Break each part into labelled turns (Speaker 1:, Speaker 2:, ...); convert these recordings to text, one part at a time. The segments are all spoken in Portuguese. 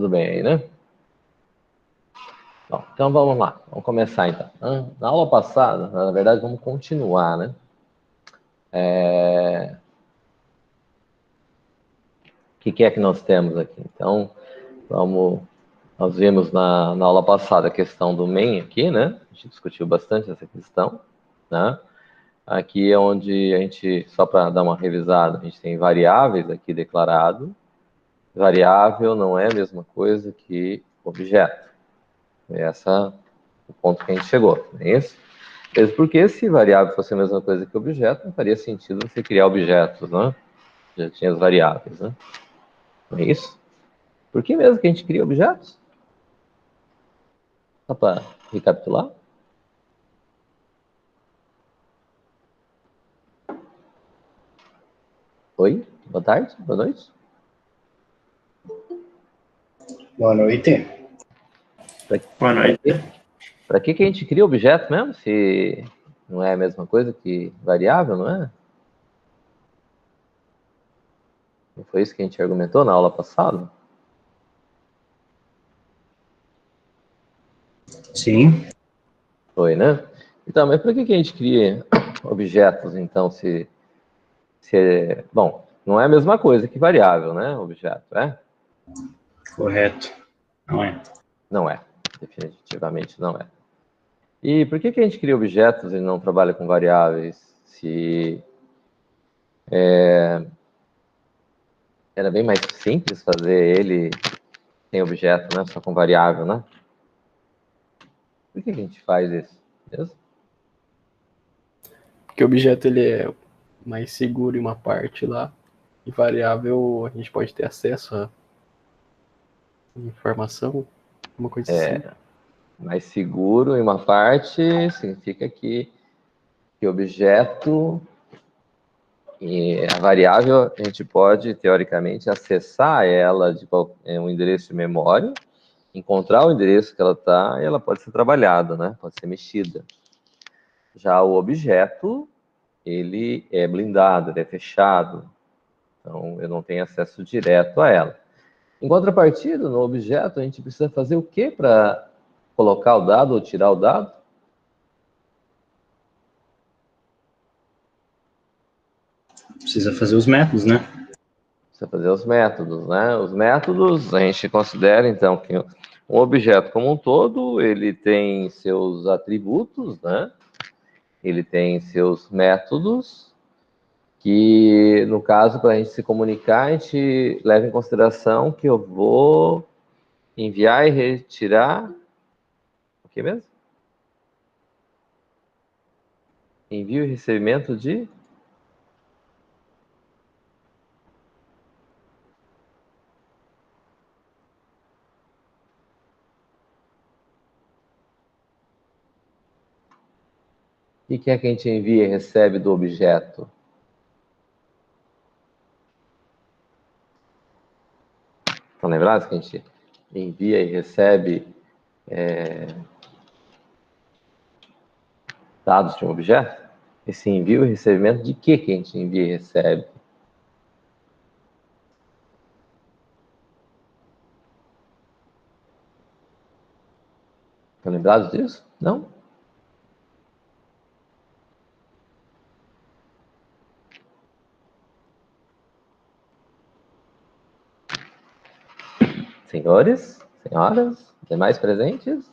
Speaker 1: Tudo bem aí, né? Bom, então vamos lá, vamos começar então. Na aula passada, na verdade, vamos continuar, né? O que é que nós temos aqui? Então, nós vimos na aula passada a questão do main aqui, né? A gente discutiu bastante essa questão, né? Aqui é onde a gente, só para dar uma revisada, a gente tem variáveis aqui declarado. Variável não é a mesma coisa que objeto. Esse é o ponto que a gente chegou, não é isso? Mesmo porque se variável fosse a mesma coisa que objeto, não faria sentido você criar objetos, né? Já tinha as variáveis, né? Não é isso? Por que mesmo que a gente cria objetos? Só para recapitular. Oi, boa tarde, boa noite.
Speaker 2: Boa noite.
Speaker 3: Boa noite.
Speaker 1: Para que a gente cria objeto mesmo, se não é a mesma coisa que variável, não é? Não foi isso que a gente argumentou na aula passada?
Speaker 2: Sim.
Speaker 1: Foi, né? Então, mas para que a gente cria objetos, então, bom, não é a mesma coisa que variável, né? Objeto, é?
Speaker 2: Correto. Não é?
Speaker 1: Não é. Definitivamente não é. E por que a gente cria objetos e não trabalha com variáveis? Se era bem mais simples fazer ele sem objeto, né? Só com variável, né? Por que a gente faz isso? Mesmo?
Speaker 3: Porque o objeto ele é mais seguro em uma parte lá, e variável a gente pode ter acesso a informação, uma coisa assim.
Speaker 1: Mais seguro em uma parte significa que objeto e a variável a gente pode, teoricamente, acessar ela de um endereço de memória, encontrar o endereço que ela está e ela pode ser trabalhada, né? Pode ser mexida. Já o objeto, ele é blindado, ele é fechado, então eu não tenho acesso direto a ela. Em contrapartida, no objeto, a gente precisa fazer o que para colocar o dado ou tirar o dado?
Speaker 2: Precisa fazer os métodos, né?
Speaker 1: Precisa fazer os métodos, né? Os métodos, a gente considera, então, que um objeto como um todo, ele tem seus atributos, né? Ele tem seus métodos, que, no caso, para a gente se comunicar, a gente leva em consideração que eu vou enviar e retirar... O que mesmo? Envio e recebimento de... O que é que a gente envia e recebe do objeto? Estão lembrados que a gente envia e recebe dados de um objeto? Esse envio e recebimento de que a gente envia e recebe? Estão lembrados disso? Não? Senhores, senhoras, demais presentes?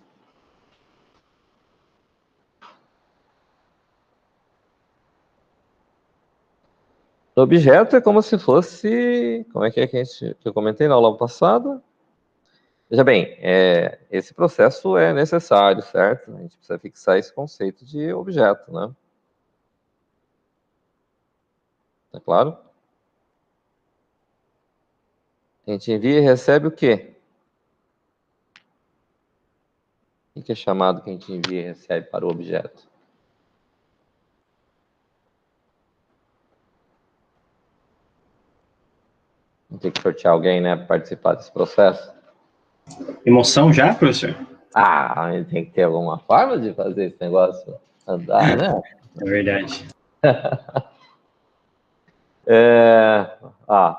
Speaker 1: O objeto é como se fosse... Como é que que eu comentei na aula passada? Veja bem, esse processo é necessário, certo? A gente precisa fixar esse conceito de objeto, né? Tá claro? A gente envia e recebe o quê? O que é chamado que a gente envia e recebe para o objeto? Vamos ter que sortear alguém, né, para participar desse processo?
Speaker 2: Emoção já, professor?
Speaker 1: Ah, a gente tem que ter alguma forma de fazer esse negócio andar, né?
Speaker 2: É verdade.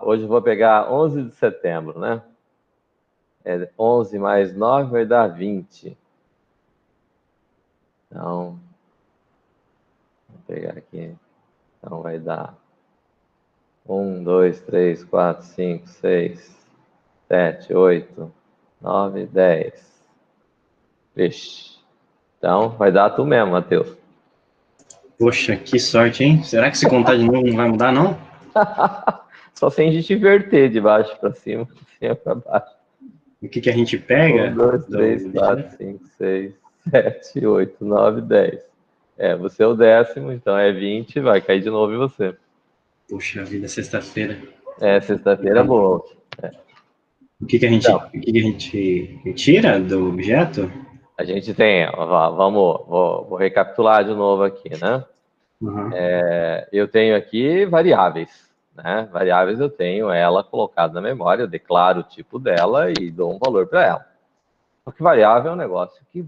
Speaker 1: Hoje eu vou pegar 11 de setembro, né? 11 mais 9 vai dar 20. Então, vou pegar aqui. Então, vai dar 1, 2, 3, 4, 5, 6, 7, 8, 9, 10. Vixe. Então, vai dar tu mesmo, Matheus.
Speaker 2: Poxa, que sorte, hein? Será que se contar de novo não vai mudar, não?
Speaker 1: Só sem a gente inverter de baixo para cima, de cima para baixo.
Speaker 2: O que a gente pega
Speaker 1: 1, 2,
Speaker 2: do
Speaker 1: 3, 4,
Speaker 2: objeto?
Speaker 1: 5, 6, 7, 8, 9, 10. Você é o 10º, então é 20, vai cair de novo em você.
Speaker 2: Puxa vida, sexta-feira.
Speaker 1: Sexta-feira é boa.
Speaker 2: O que a gente tira do objeto?
Speaker 1: A gente tem, vou recapitular de novo aqui, né?
Speaker 2: Uhum.
Speaker 1: Eu tenho aqui variáveis, né? Variáveis eu tenho ela colocada na memória, eu declaro o tipo dela e dou um valor para ela. Porque variável é um negócio que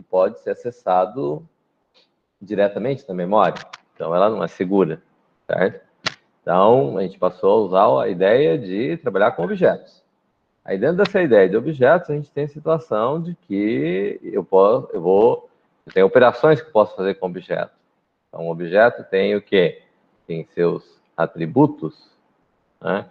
Speaker 1: pode ser acessado diretamente na memória, então ela não é segura, certo? Então a gente passou a usar a ideia de trabalhar com objetos. Aí dentro dessa ideia de objetos a gente tem a situação de que eu tenho operações que eu posso fazer com objeto. Então, um objeto tem o quê? Tem seus atributos, né?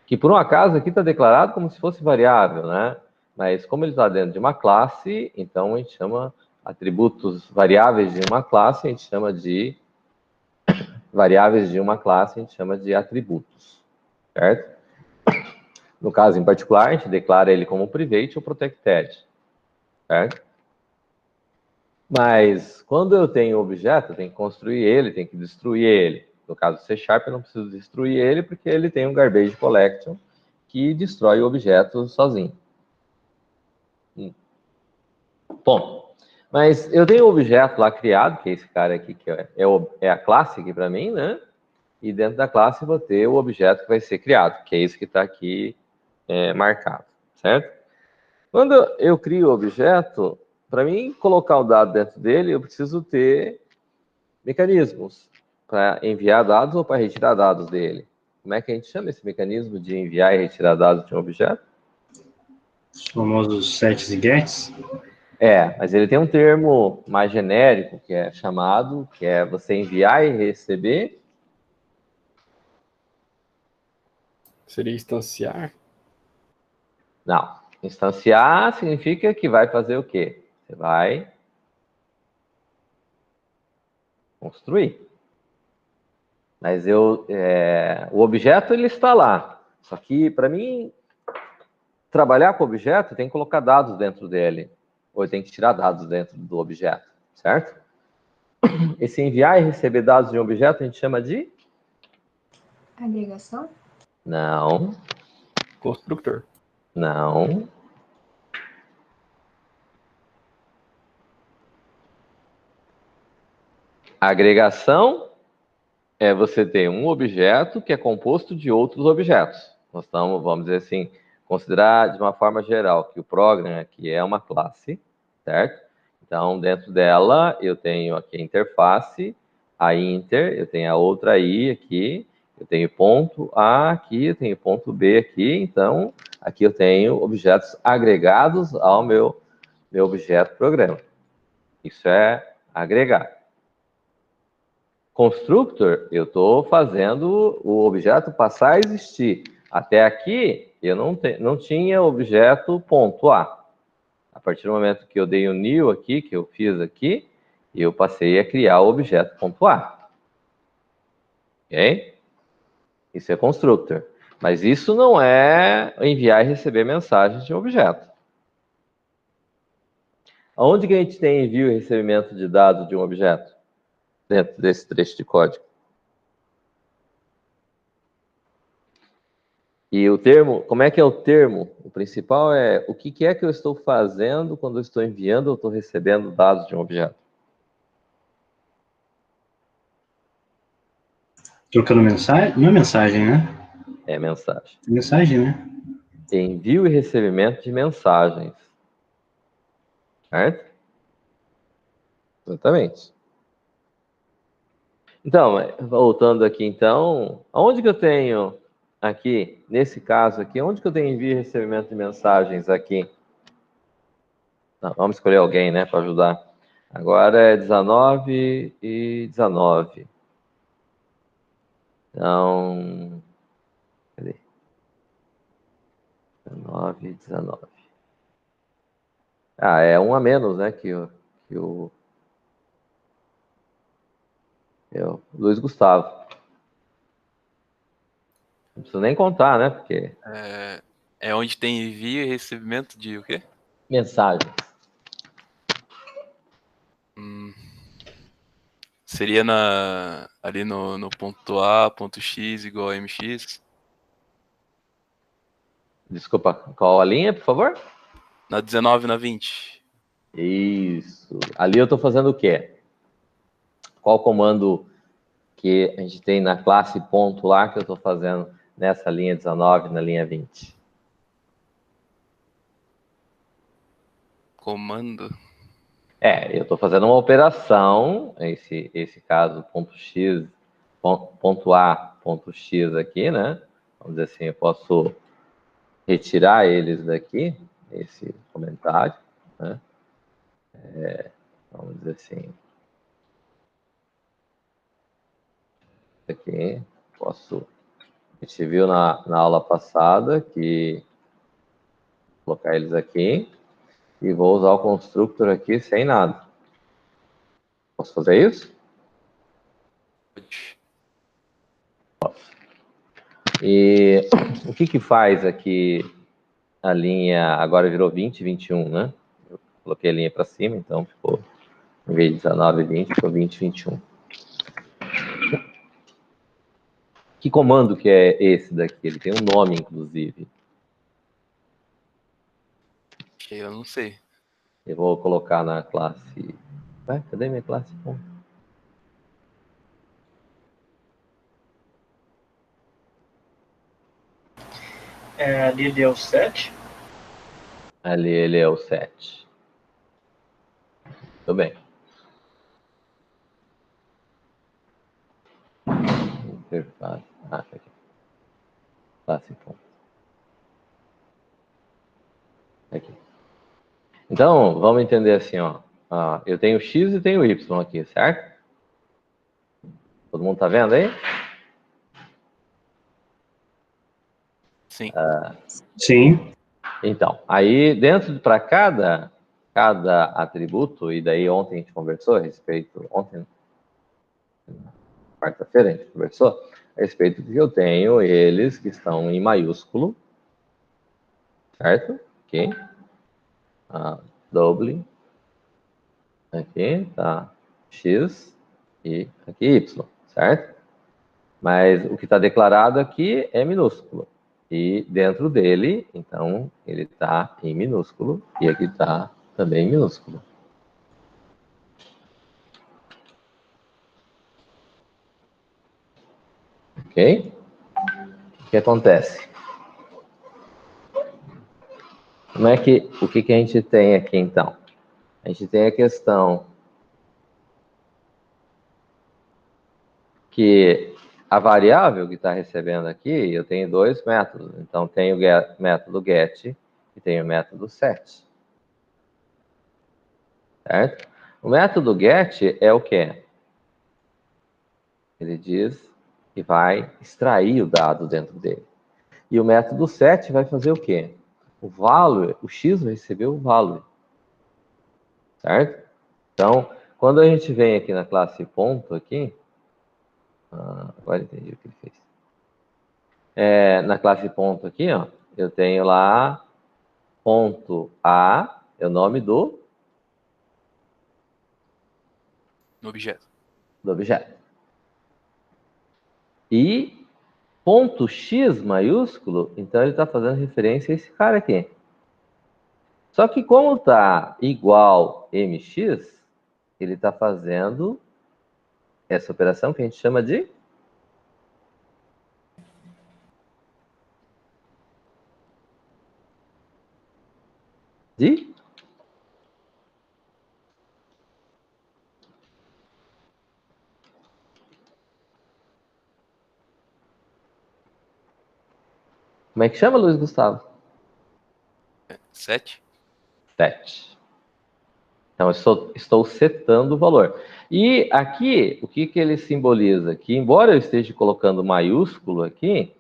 Speaker 1: Que por um acaso aqui está declarado como se fosse variável, né? Mas como ele está dentro de uma classe, então a gente chama atributos variáveis de uma classe, a gente chama de variáveis de uma classe, a gente chama de atributos, certo? No caso em particular, a gente declara ele como private ou protected, certo? Mas quando eu tenho objeto, eu tenho que construir ele, tenho que destruir ele. No caso do C#, eu não preciso destruir ele porque ele tem um garbage collection que destrói o objeto sozinho. Bom, mas eu tenho um objeto lá criado, que é esse cara aqui, que é a classe aqui para mim, né? E dentro da classe eu vou ter o objeto que vai ser criado, que é esse que está aqui marcado, certo? Quando eu crio o objeto, para mim colocar o dado dentro dele, eu preciso ter mecanismos para enviar dados ou para retirar dados dele. Como é que a gente chama esse mecanismo de enviar e retirar dados de um objeto?
Speaker 2: Os famosos sets e gets.
Speaker 1: Mas ele tem um termo mais genérico que é você enviar e receber.
Speaker 3: Seria instanciar?
Speaker 1: Não. Instanciar significa que vai fazer o quê? Você vai construir. Mas o objeto ele está lá. Só que para mim trabalhar com o objeto tem que colocar dados dentro dele. Ou tem que tirar dados dentro do objeto, certo? Esse enviar e receber dados de um objeto a gente chama de?
Speaker 4: Agregação?
Speaker 1: Não.
Speaker 3: Construtor.
Speaker 1: Não. Agregação é você ter um objeto que é composto de outros objetos. Nós estamos, vamos dizer assim, considerar de uma forma geral que o program aqui é uma classe, certo? Então, dentro dela, eu tenho aqui a interface, a inter, eu tenho a outra i aqui, eu tenho ponto A aqui, eu tenho ponto B aqui, então, aqui eu tenho objetos agregados ao meu objeto programa. Isso é agregar. Constructor, eu estou fazendo o objeto passar a existir. Até aqui, eu não tinha objeto ponto A. A partir do momento que eu dei o new aqui, que eu fiz aqui, eu passei a criar o objeto ponto A. Ok? Isso é constructor. Mas isso não é enviar e receber mensagens de um objeto. Aonde que a gente tem envio e recebimento de dados de um objeto? Dentro desse trecho de código. E o termo, como é que é o termo? O principal é o que é que eu estou fazendo quando eu estou enviando ou estou recebendo dados de um objeto.
Speaker 2: Trocando mensagem? Não é mensagem, né?
Speaker 1: É mensagem.
Speaker 2: Mensagem, né?
Speaker 1: Envio e recebimento de mensagens. Certo? Exatamente. Então, voltando aqui então, aonde que eu tenho aqui, nesse caso aqui, onde que eu tenho envio e recebimento de mensagens aqui? Não, vamos escolher alguém, né, para ajudar. Agora é 19 e 19. Então, cadê? 19 e 19. Ah, é um a menos, né, que o Luiz Gustavo. Não preciso nem contar, né, porque
Speaker 4: É onde tem envio e recebimento de o quê?
Speaker 1: mensagem.
Speaker 4: Seria ali no ponto A, ponto X igual a MX.
Speaker 1: Desculpa, qual a linha, por favor?
Speaker 4: Na 19 e na 20.
Speaker 1: Isso. Ali eu estou fazendo o quê? Qual comando que a gente tem na classe ponto lá que eu estou fazendo nessa linha 19 na linha 20?
Speaker 4: Comando.
Speaker 1: Eu estou fazendo uma operação, esse caso, ponto X, ponto A, ponto X aqui, né? Vamos dizer assim, eu posso retirar eles daqui, esse comentário, né? Vamos dizer assim, aqui, posso... A gente viu na aula passada que vou colocar eles aqui e vou usar o constructor aqui sem nada. Posso fazer isso? E o que faz aqui a linha, agora virou 20 e 21, né? Eu coloquei a linha para cima, então ficou, em vez de 19 e 20, ficou 20 e 21. Que comando que é esse daqui? Ele tem um nome, inclusive.
Speaker 4: Eu não sei.
Speaker 1: Eu vou colocar na classe... Ué, cadê minha classe?
Speaker 5: Ali deu 7.
Speaker 1: Ali ele é o 7. Tudo bem. Interface. Tá aqui. Classe ponto. Aqui. Então, vamos entender assim, ó. Eu tenho X e tenho Y aqui, certo? Todo mundo tá vendo aí?
Speaker 4: Sim.
Speaker 2: Sim.
Speaker 1: Então, aí dentro para cada atributo, e daí ontem a gente conversou a respeito, ontem, quarta-feira a gente conversou a respeito de que eu tenho eles que estão em maiúsculo, certo? Aqui, doble, aqui, tá, X e aqui Y, certo? Mas o que está declarado aqui é minúsculo. E dentro dele, então, ele está em minúsculo e aqui está também em minúsculo. Ok? O que acontece? O que a gente tem aqui, então? A gente tem a questão que a variável que está recebendo aqui, eu tenho dois métodos. Então, tem o método get e tem o método set. Certo? O método get é o quê? Ele diz que vai extrair o dado dentro dele. E o método set vai fazer o quê? O value, o x vai receber o value. Certo? Então, quando a gente vem aqui na classe ponto aqui, agora entendi o que ele fez. Na classe ponto aqui, ó, eu tenho lá ponto A, é o nome do
Speaker 4: No
Speaker 1: objeto. E ponto X maiúsculo, então ele está fazendo referência a esse cara aqui. Só que como está igual mx, ele está fazendo essa operação que a gente chama de de Como é que chama, Luiz Gustavo?
Speaker 4: 7?
Speaker 1: 7. Então, eu estou setando o valor. E aqui, o que ele simboliza? Que, embora eu esteja colocando maiúsculo aqui,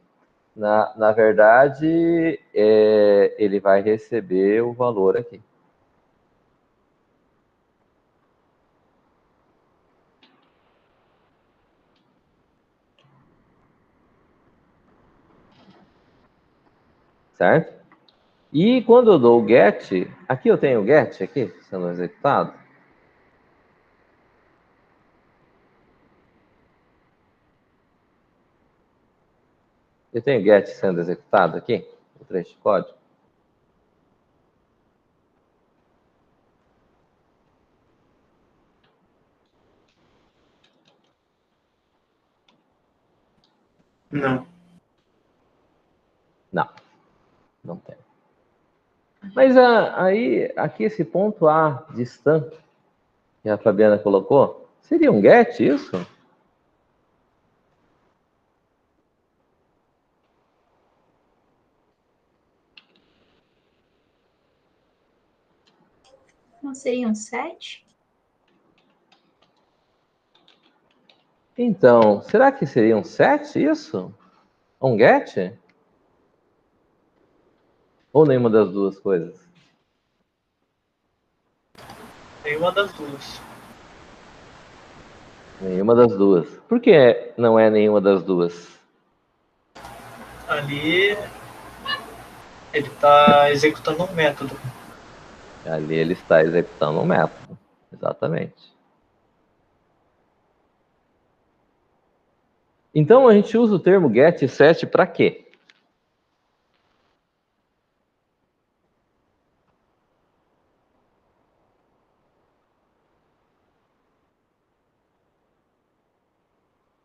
Speaker 1: na verdade, ele vai receber o valor aqui. Certo? E quando eu dou o get, aqui eu tenho o get aqui, sendo executado. Eu tenho get sendo executado aqui, o trecho de código.
Speaker 5: Não.
Speaker 1: Não, não tem. Mas aí, aqui esse ponto A distante que a Fabiana colocou, seria um get isso?
Speaker 6: Não seria um 7?
Speaker 1: Então, será que seria um set isso? Um get? Ou nenhuma das duas coisas?
Speaker 5: Nenhuma das duas.
Speaker 1: Nenhuma das duas. Por que não é nenhuma das duas?
Speaker 5: Ali ele está executando um método.
Speaker 1: Ali ele está executando um método. Exatamente. Então, a gente usa o termo get e set para quê?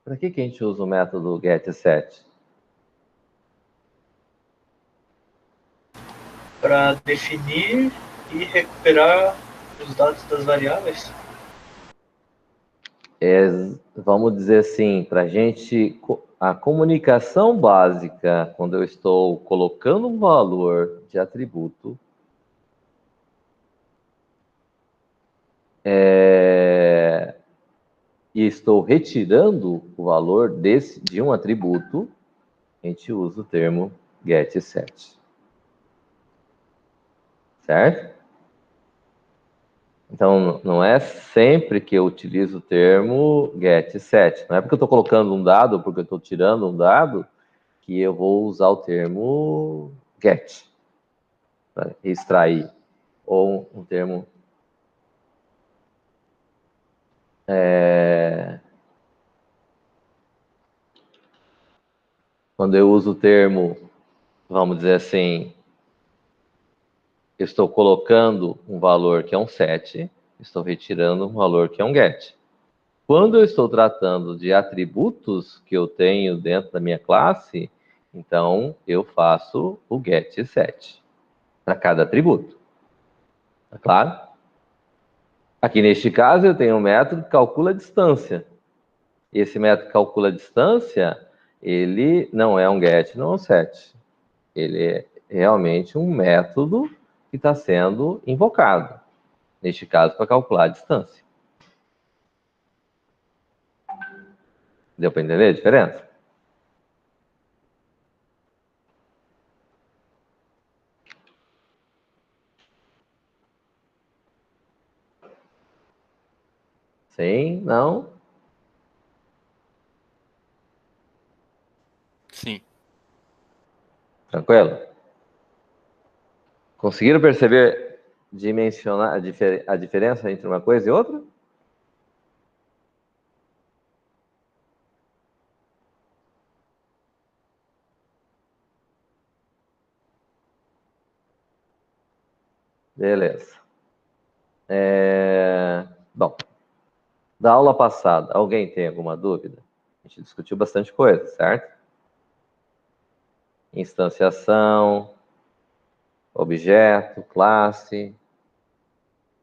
Speaker 1: Para que a gente usa o método get e set?
Speaker 5: Para definir e recuperar os dados das variáveis.
Speaker 1: Vamos dizer assim, para a gente, a comunicação básica, quando eu estou colocando um valor de atributo, e estou retirando o valor de um atributo, a gente usa o termo get e set. Certo? Então, não é sempre que eu utilizo o termo get e set. Não é porque eu estou colocando um dado, porque eu estou tirando um dado, que eu vou usar o termo get para extrair. Ou um termo quando eu uso o termo, vamos dizer assim, eu estou colocando um valor que é um set, estou retirando um valor que é um get. Quando eu estou tratando de atributos que eu tenho dentro da minha classe, então eu faço o get e set para cada atributo. Tá claro? Aqui neste caso eu tenho um método que calcula a distância. Esse método que calcula a distância, ele não é um get, não é um set. Ele é realmente um método que está sendo invocado. Neste caso, para calcular a distância. Deu para entender a diferença? Sim? Não?
Speaker 4: Sim.
Speaker 1: Tranquilo? Conseguiram perceber, dimensionar a diferença entre uma coisa e outra? Beleza. Bom, da aula passada, alguém tem alguma dúvida? A gente discutiu bastante coisa, certo? Instanciação, objeto, classe,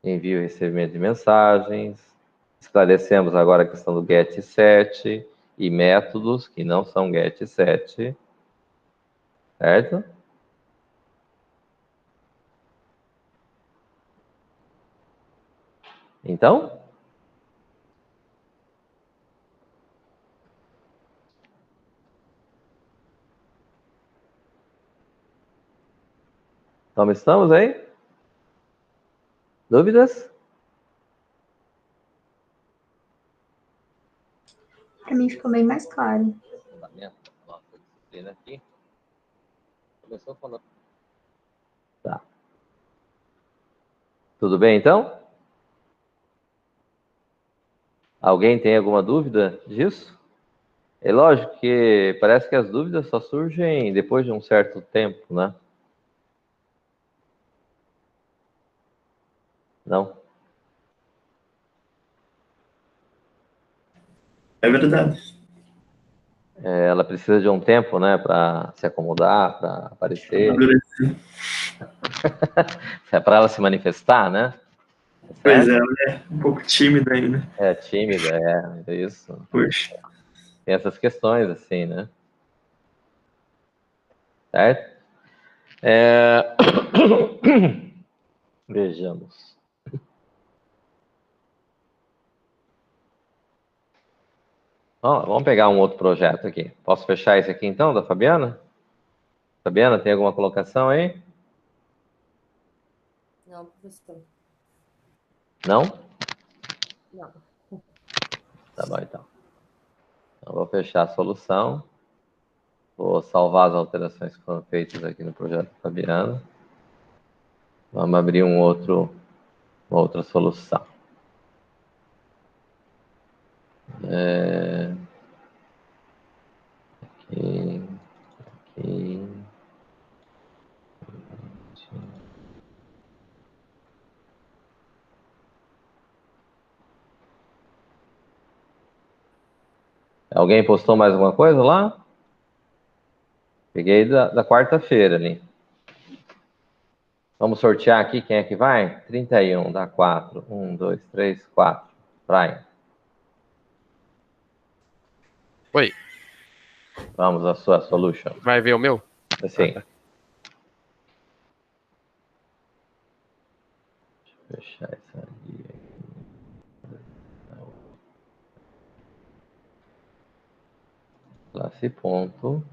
Speaker 1: envio e recebimento de mensagens. Esclarecemos agora a questão do get e set e métodos que não são get e set. certo? Então, como estamos aí? Dúvidas?
Speaker 6: Para mim ficou bem mais claro.
Speaker 1: Nossa, disciplina aqui. Começou falando. Tá. Tudo bem, então? Alguém tem alguma dúvida disso? É lógico que parece que as dúvidas só surgem depois de um certo tempo, né? Não?
Speaker 5: É verdade.
Speaker 1: Ela precisa de um tempo, né, para se acomodar, para aparecer.
Speaker 5: Amadureci.
Speaker 1: É para ela se manifestar, né?
Speaker 5: Pois
Speaker 1: Certo?
Speaker 5: é, ela é um pouco tímida ainda.
Speaker 1: É tímida, é isso.
Speaker 5: Poxa.
Speaker 1: Tem essas questões, assim, né? Certo? Vejamos. Vamos pegar um outro projeto aqui. Posso fechar esse aqui, então, da Fabiana? Fabiana, tem alguma colocação aí?
Speaker 7: Não, professor.
Speaker 1: Não?
Speaker 7: Não.
Speaker 1: Tá bom, então. Então, vou fechar a solução. Vou salvar as alterações que foram feitas aqui no projeto da Fabiana. Vamos abrir uma outra solução. Aqui, aqui. Alguém postou mais alguma coisa lá? Peguei da quarta-feira ali. Vamos sortear aqui quem é que vai? 31, dá 4. 1, 2, 3, 4. Brian.
Speaker 8: Oi,
Speaker 1: Vamos à sua solution.
Speaker 8: vai ver o meu?
Speaker 1: Assim.
Speaker 8: Ah, tá.
Speaker 1: Deixa eu fechar essa aqui. Classe ponto.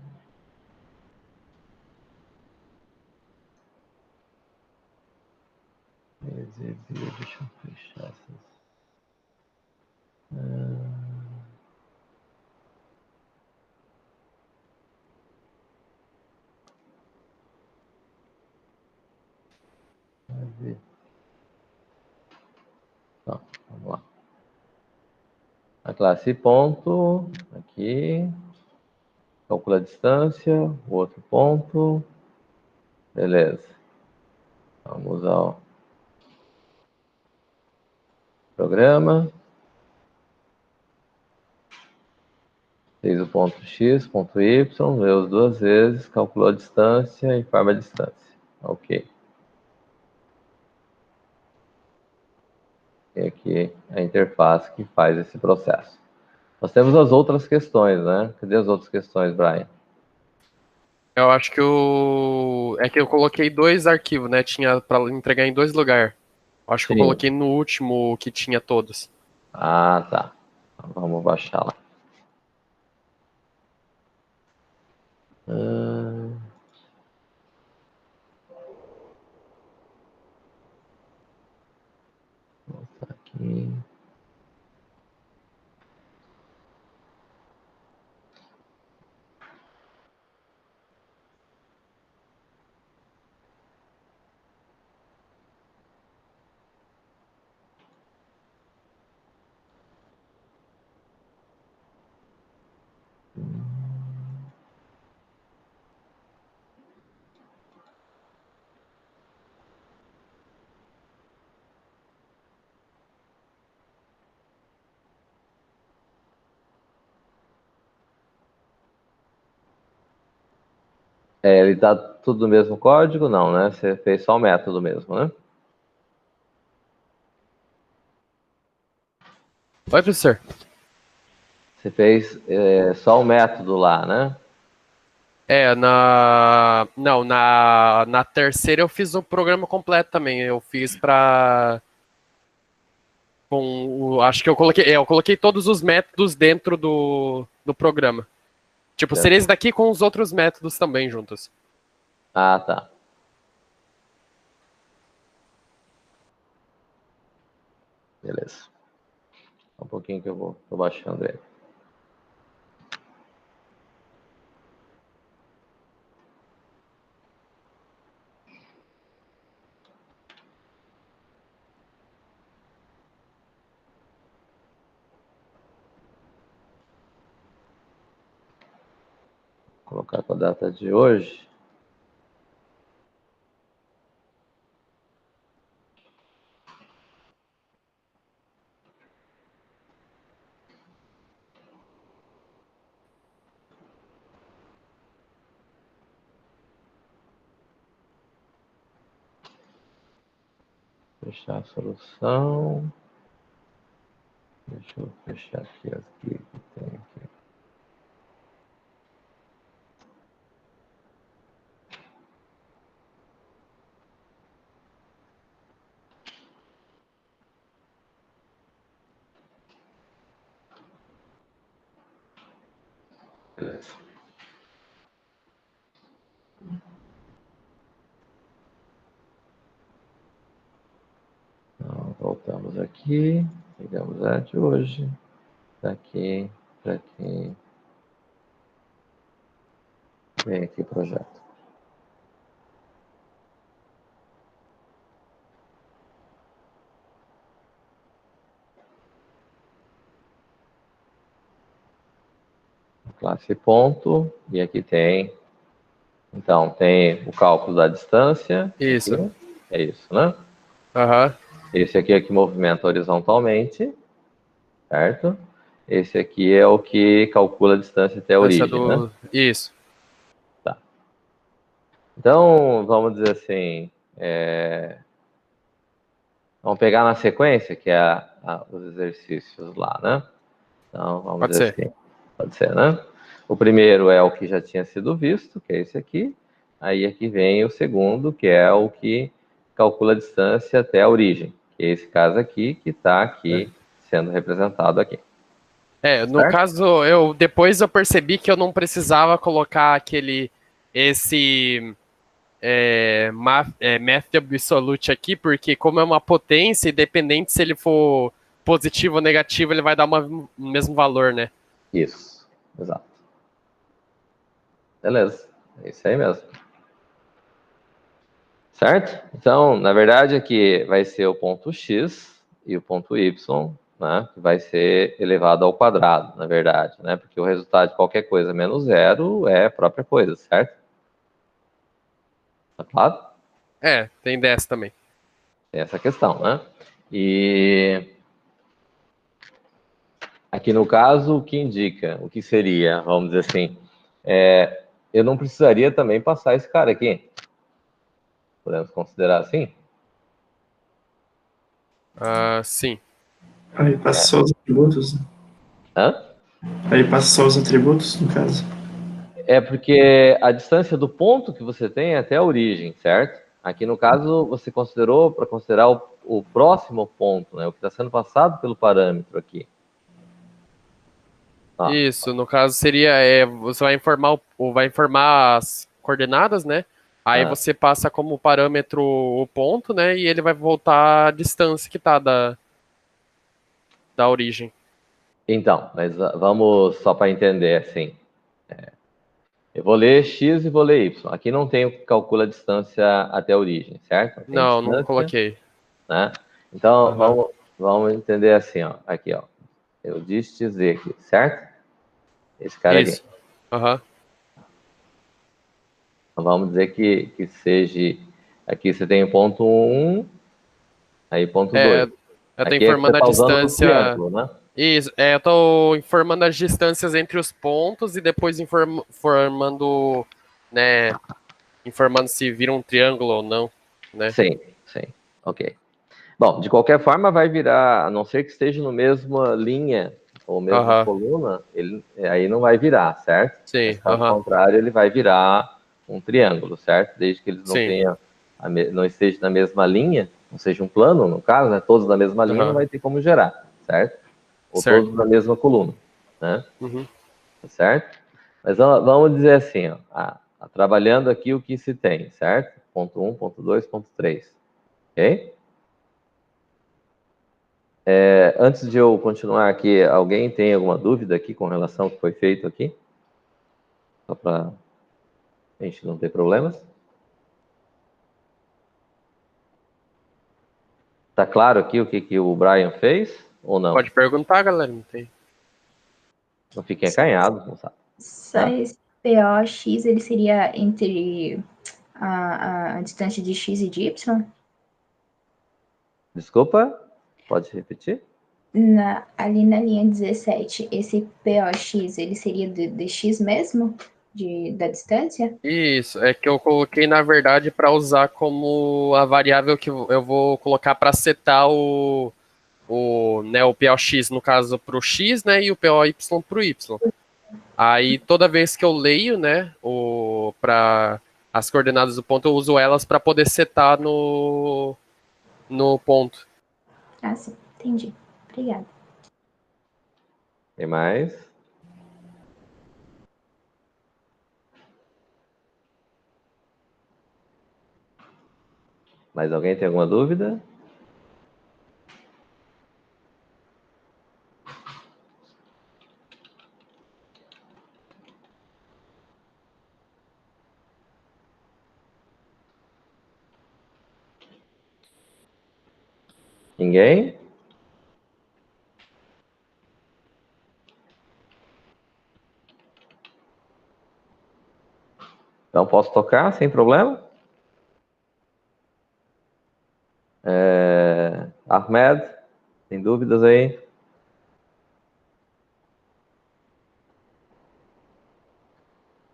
Speaker 1: Deixa eu fechar essas. Tá, vamos lá. A classe ponto, aqui. Calcula a distância, o outro ponto. Beleza. Vamos ao programa. Fez o ponto X, ponto Y, leu duas vezes, calculou a distância e informa a distância. Ok. E aqui a interface que faz esse processo. Nós temos as outras questões, né? Cadê as outras questões, Brian?
Speaker 8: Eu acho que é que eu coloquei dois arquivos, né? Tinha para entregar em dois lugares. Acho que eu
Speaker 1: Sim.
Speaker 8: coloquei no último que tinha todos.
Speaker 1: Ah, tá. Então, vamos baixar lá. Vou botar aqui. Ele tá tudo no mesmo código? Não, né? Você fez só o método mesmo, né?
Speaker 8: Oi, professor.
Speaker 1: Você fez só o método lá, né?
Speaker 8: Não, na terceira eu fiz o programa completo também. Eu fiz pra. Acho que eu coloquei todos os métodos dentro do programa. Tipo, seria esse daqui com os outros métodos também juntos.
Speaker 1: Ah, tá. Beleza. Um pouquinho que eu tô baixando ele. Vou colocar com a data de hoje. Fechar a solução. Deixa eu fechar aqui as que tem aqui. Beleza. Então, voltamos aqui. Pegamos a de hoje. Daqui para aqui. Vem aqui o projeto. Classe ponto. E aqui tem. Então, tem o cálculo da distância.
Speaker 8: Isso.
Speaker 1: Aqui. É isso, né?
Speaker 8: Aham.
Speaker 1: Esse aqui é que movimenta horizontalmente. Certo? Esse aqui é o que calcula a distância até a origem, né?
Speaker 8: Isso.
Speaker 1: Tá. Então, vamos dizer assim, vamos pegar na sequência, que é os exercícios lá, né? Então, vamos
Speaker 8: Pode
Speaker 1: dizer
Speaker 8: ser.
Speaker 1: assim. Pode ser, né? O primeiro é o que já tinha sido visto, que é esse aqui. Aí aqui vem o segundo, que é o que calcula a distância até a origem, que é esse caso aqui, que está aqui sendo representado aqui.
Speaker 8: No
Speaker 1: Certo?
Speaker 8: caso, depois eu percebi que eu não precisava colocar esse Math Absolute aqui, porque como é uma potência, independente se ele for positivo ou negativo, ele vai dar o mesmo valor, né?
Speaker 1: Isso, exato. Beleza, é isso aí mesmo. Certo? Então, na verdade, aqui vai ser o ponto x e o ponto y, né, que vai ser elevado ao quadrado, na verdade, né, porque o resultado de qualquer coisa menos zero é a própria coisa, certo? Tá claro?
Speaker 8: Tem dessa também.
Speaker 1: Tem essa questão, né? E aqui no caso, o que indica, o que seria, vamos dizer assim, eu não precisaria também passar esse cara aqui. Podemos considerar assim?
Speaker 8: Sim.
Speaker 9: Aí passa só os atributos.
Speaker 1: Hã?
Speaker 9: Aí passa só os atributos, no caso.
Speaker 1: É porque a distância do ponto que você tem é até a origem, certo? Aqui no caso, você considerou para considerar o próximo ponto, né? O que está sendo passado pelo parâmetro aqui.
Speaker 8: Isso, no caso seria, você vai informar as coordenadas, né? Aí você passa como parâmetro o ponto, né? E ele vai voltar a distância que tá da origem.
Speaker 1: Então, mas vamos só para entender, assim. Eu vou ler x e vou ler y. Aqui não tem o que calcula a distância até a origem, certo?
Speaker 8: Não coloquei.
Speaker 1: Né? Então, vamos entender assim, ó. Aqui, ó. Eu disse z aqui, certo? Esse cara aqui.
Speaker 8: Aham.
Speaker 1: Então, vamos dizer que seja... Aqui você tem ponto 1, aí ponto 2.
Speaker 8: Eu tô
Speaker 1: Aqui
Speaker 8: informando
Speaker 1: é que
Speaker 8: a
Speaker 1: você tá usando
Speaker 8: distância...
Speaker 1: o triângulo, né?
Speaker 8: Isso, eu tô informando as distâncias entre os pontos e depois informando, né, informando se vira um triângulo ou não, né?
Speaker 1: Sim, ok. Bom, de qualquer forma vai virar, a não ser que esteja na mesma linha, ou mesmo
Speaker 8: Aham.
Speaker 1: coluna, aí não vai virar, certo?
Speaker 8: Sim,
Speaker 1: Mas, caso
Speaker 8: aham.
Speaker 1: contrário, ele vai virar um triângulo, certo? Desde que eles não
Speaker 8: Sim.
Speaker 1: tenham, não estejam na mesma linha, não seja um plano, no caso, né? Todos na mesma linha, não
Speaker 8: Aham.
Speaker 1: vai ter como gerar, certo? Ou
Speaker 8: Certo.
Speaker 1: todos na mesma coluna, né?
Speaker 8: Uhum.
Speaker 1: Tá certo? Mas vamos dizer assim, ó, trabalhando aqui o que se tem, certo? Ponto 1, ponto 2, ponto 3. Ok? Antes de eu continuar aqui, alguém tem alguma dúvida aqui com relação ao que foi feito aqui? Só para a gente não ter problemas. Tá claro aqui o que o Brian fez ou não?
Speaker 8: Pode perguntar, galera. Não tem.
Speaker 1: Não fiquem acanhados, não sabe.
Speaker 6: Só
Speaker 1: Tá.
Speaker 6: esse POX, ele seria entre a distância de x e de y?
Speaker 1: Desculpa, pode repetir?
Speaker 6: Ali na linha 17, esse POX, ele seria de x mesmo? Da distância?
Speaker 8: Isso, é que eu coloquei, na verdade, para usar como a variável que eu vou colocar para setar né, o POX, no caso, para o X, né, e o POY para o Y. Aí, toda vez que eu leio, né, para as coordenadas do ponto, eu uso elas para poder setar no ponto.
Speaker 6: Ah, sim, entendi. Obrigada.
Speaker 1: Tem mais? Mais alguém tem alguma dúvida? Ninguém? Então posso tocar sem problema? Ahmed, tem dúvidas aí?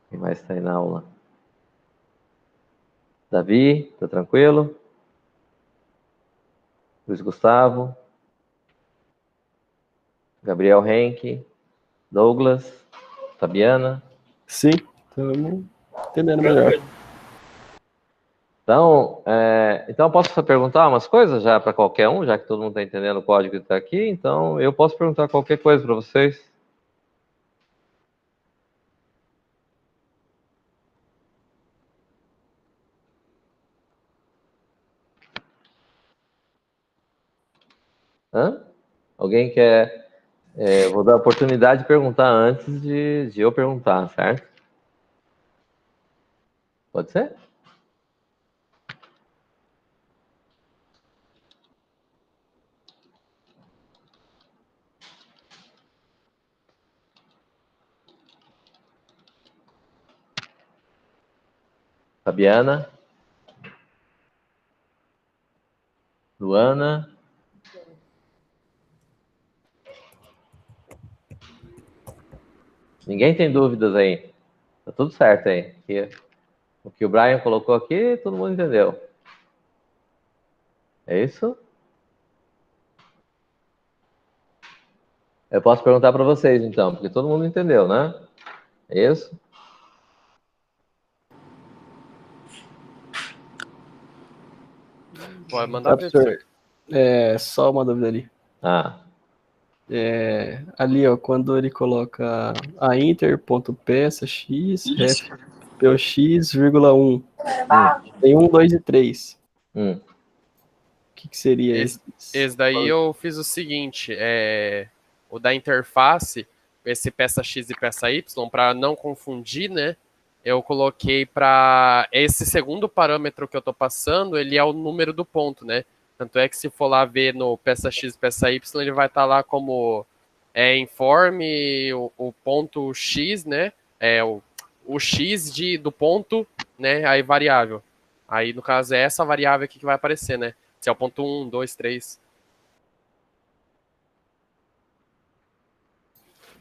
Speaker 1: Quem mais está aí na aula? Davi, tá tranquilo? Luiz Gustavo? Gabriel Henke? Douglas? Fabiana?
Speaker 3: Sim, estamos entendendo melhor.
Speaker 1: Então eu posso perguntar umas coisas já para qualquer um, já que todo mundo está entendendo o código que está aqui, então eu posso perguntar qualquer coisa para vocês. Hã? Alguém quer... vou dar a oportunidade de perguntar antes de eu perguntar, certo? Pode ser? Fabiana? Luana? Ninguém tem dúvidas aí? Tá tudo certo aí. O que o Brian colocou aqui, todo mundo entendeu. É isso? Eu posso perguntar para vocês, então, porque todo mundo entendeu, né? É isso?
Speaker 8: Pode mandar ver,
Speaker 3: Professor, só uma dúvida ali. Ali, ó, quando ele coloca a inter.peça x, ref, POX, vírgula 1. Tem 1, 2 e 3. O que seria esse?
Speaker 8: Esse daí eu fiz o seguinte, o da interface, esse peça X e peça Y, para não confundir, né? Eu coloquei para esse segundo parâmetro que eu estou passando, ele é o número do ponto, né? Tanto é que se for lá ver no peça X e peça Y, ele vai estar lá como informe o ponto X, né? O X do ponto, né? Aí variável. Aí, no caso, é essa variável aqui que vai aparecer, né? Se é o ponto 1, 2, 3.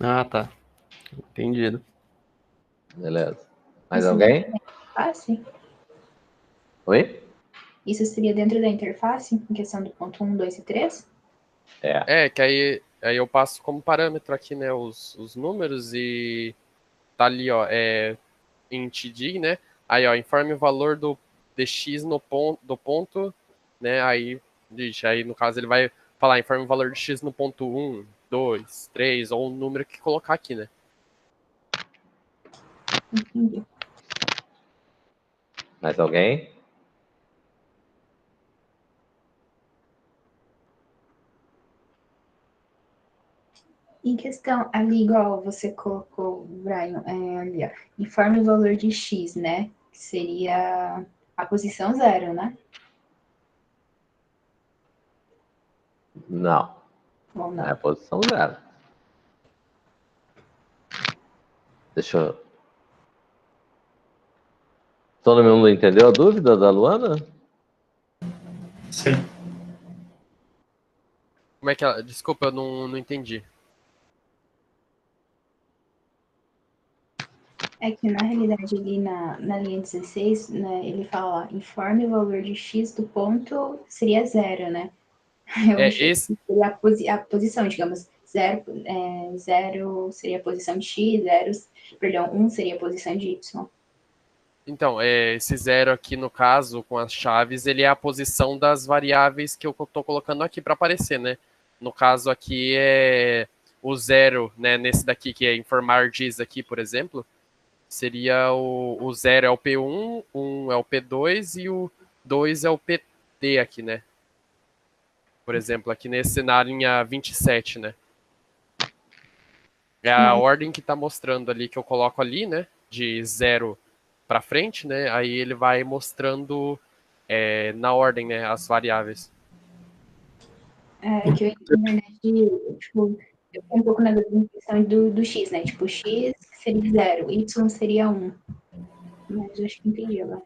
Speaker 3: Ah, tá. Entendido.
Speaker 1: Beleza. Mais
Speaker 6: Isso
Speaker 1: alguém?
Speaker 6: dentro da interface?
Speaker 1: Oi?
Speaker 6: Isso seria dentro da interface, em questão do ponto 1, 2 e 3?
Speaker 8: Que aí Aí eu passo como parâmetro aqui, né, os números e tá ali, ó, int d, né? Aí, ó, informe o valor do dx do ponto, né? Aí no caso ele vai falar, informe o valor de x no ponto 1, 2, 3, ou o número que colocar aqui, né?
Speaker 6: Entendi.
Speaker 1: Mais alguém?
Speaker 6: Em questão, ali, igual você colocou, Brian, ali, ó, informe o valor de X, né? Que seria a posição 0, né?
Speaker 1: Não,
Speaker 6: Ou
Speaker 1: não é
Speaker 6: não?
Speaker 1: posição 0. Deixa eu... Todo mundo entendeu a dúvida da Luana?
Speaker 9: Sim.
Speaker 8: Como é que ela... Desculpa, eu não entendi.
Speaker 6: É que, na realidade, ali na linha 16, né, ele fala, ó, informe o valor de X do ponto, seria 0, né? Eu achei
Speaker 8: Esse...
Speaker 6: que seria a posição, digamos, 0, 0 seria a posição de X, 0, perdão, 1 seria a posição de Y.
Speaker 8: Então, esse 0 aqui, no caso, com as chaves, ele é a posição das variáveis que eu tô colocando aqui para aparecer, né? No caso aqui é o 0, né? Nesse daqui que é informar diz aqui, por exemplo, seria o 0 é o P1, 1 é o P2 e o 2 é o PT aqui, né? Por exemplo, aqui na linha 27, né? É a
Speaker 6: Mas,
Speaker 8: ordem que tá mostrando ali, que eu coloco ali, né? De 0 para frente, né? Aí ele vai mostrando na ordem, né? As variáveis.
Speaker 6: que eu, na verdade, tipo, eu fiquei um pouco na questão do X, né? Tipo, X seria 0, Y seria 1. Mas eu acho que entendi agora.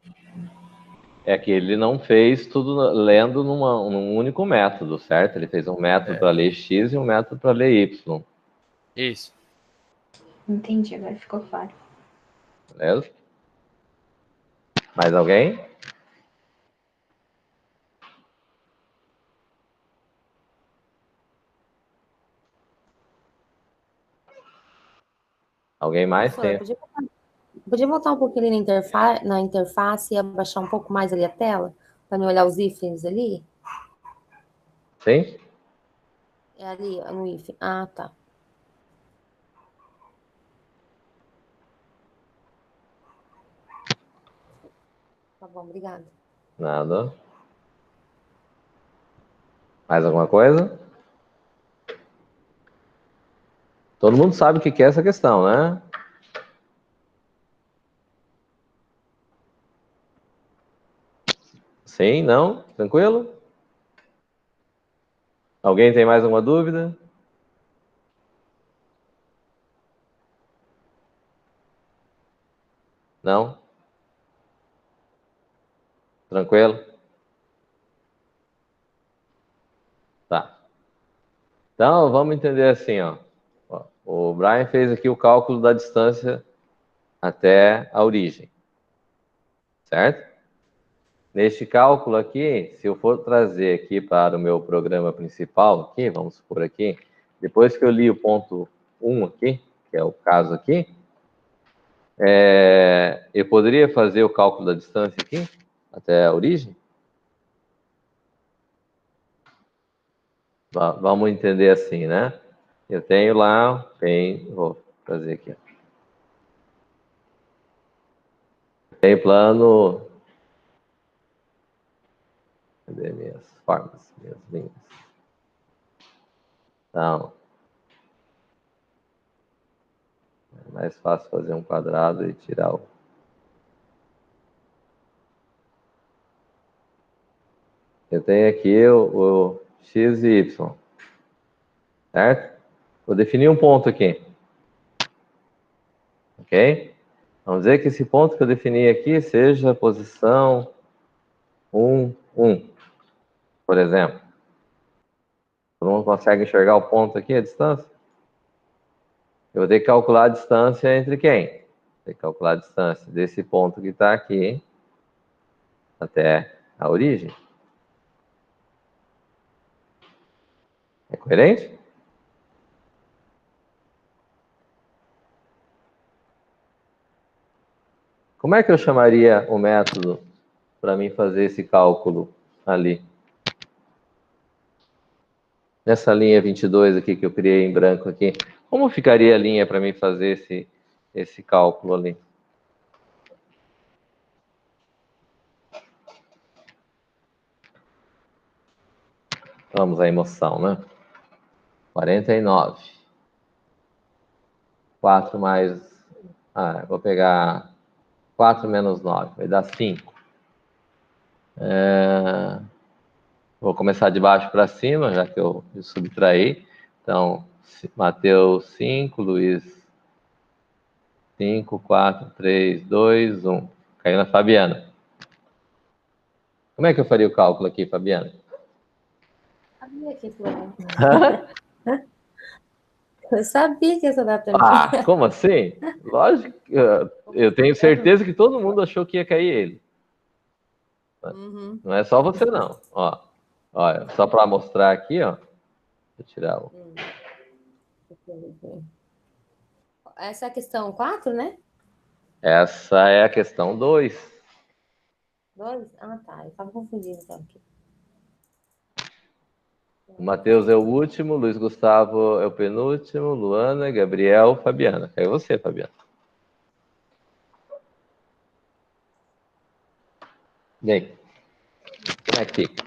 Speaker 1: É que ele não fez tudo lendo num único método, certo? Ele fez um método para ler X e um método para ler Y.
Speaker 8: Isso.
Speaker 6: Entendi, agora ficou claro.
Speaker 1: Beleza? Mais alguém? Alguém mais
Speaker 7: Professor,
Speaker 1: tem?
Speaker 7: podia voltar um pouquinho ali na interface e abaixar um pouco mais ali a tela, para me olhar os ifs ali?
Speaker 1: Sim?
Speaker 7: É ali, no if. Ah, tá. Tá bom, obrigada.
Speaker 1: Nada. Mais alguma coisa? Todo mundo sabe o que é essa questão, né? Sim, não? Tranquilo? Alguém tem mais alguma dúvida? Não? Tranquilo? Tá. Então, vamos entender assim, ó. O Brian fez aqui o cálculo da distância até a origem, certo? Neste cálculo aqui, se eu for trazer aqui para o meu programa principal, aqui, vamos supor aqui, depois que eu li o ponto 1 aqui, que é o caso aqui, eu poderia fazer o cálculo da distância aqui, até a origem? Vamos entender assim, né? Eu tenho lá, vou fazer aqui. Tem plano. Cadê minhas formas, minhas linhas? Então, é mais fácil fazer um quadrado e tirar o. Eu tenho aqui o x e y, certo? Vou definir um ponto aqui. Ok? Vamos dizer que esse ponto que eu defini aqui seja a posição 1, 1, por exemplo. Todo mundo consegue enxergar o ponto aqui, a distância? Eu vou ter que calcular a distância entre quem? Vou ter que calcular a distância desse ponto que está aqui até a origem. É coerente? Como é que eu chamaria o método para mim fazer esse cálculo ali? Nessa linha 22 aqui que eu criei em branco aqui, como ficaria a linha para mim fazer esse cálculo ali? Vamos à emoção, né? 49. 4 mais... vou pegar 4 menos 9, vai dar 5. Vou começar de baixo para cima, já que eu subtraí. Então, Mateus 5, Luiz 5, 4, 3, 2, 1. Caiu na Fabiana. Como é que eu faria o cálculo aqui, Fabiana?
Speaker 7: Sabia que isso Eu sabia que ia dar para mim.
Speaker 1: Como assim? Lógico que eu tenho certeza que todo mundo achou que ia cair ele.
Speaker 7: Uhum.
Speaker 1: Não é só você, não. Ó, olha, só para mostrar aqui, ó. Vou tirar o...
Speaker 7: Essa é a questão 4, né?
Speaker 1: Essa é a questão 2.
Speaker 7: 2? Ah, tá. Eu estava confundindo então aqui.
Speaker 1: O Matheus é o último, Luiz Gustavo é o penúltimo, Luana, Gabriel, Fabiana. É você, Fabiana. E aí? Como é que fica?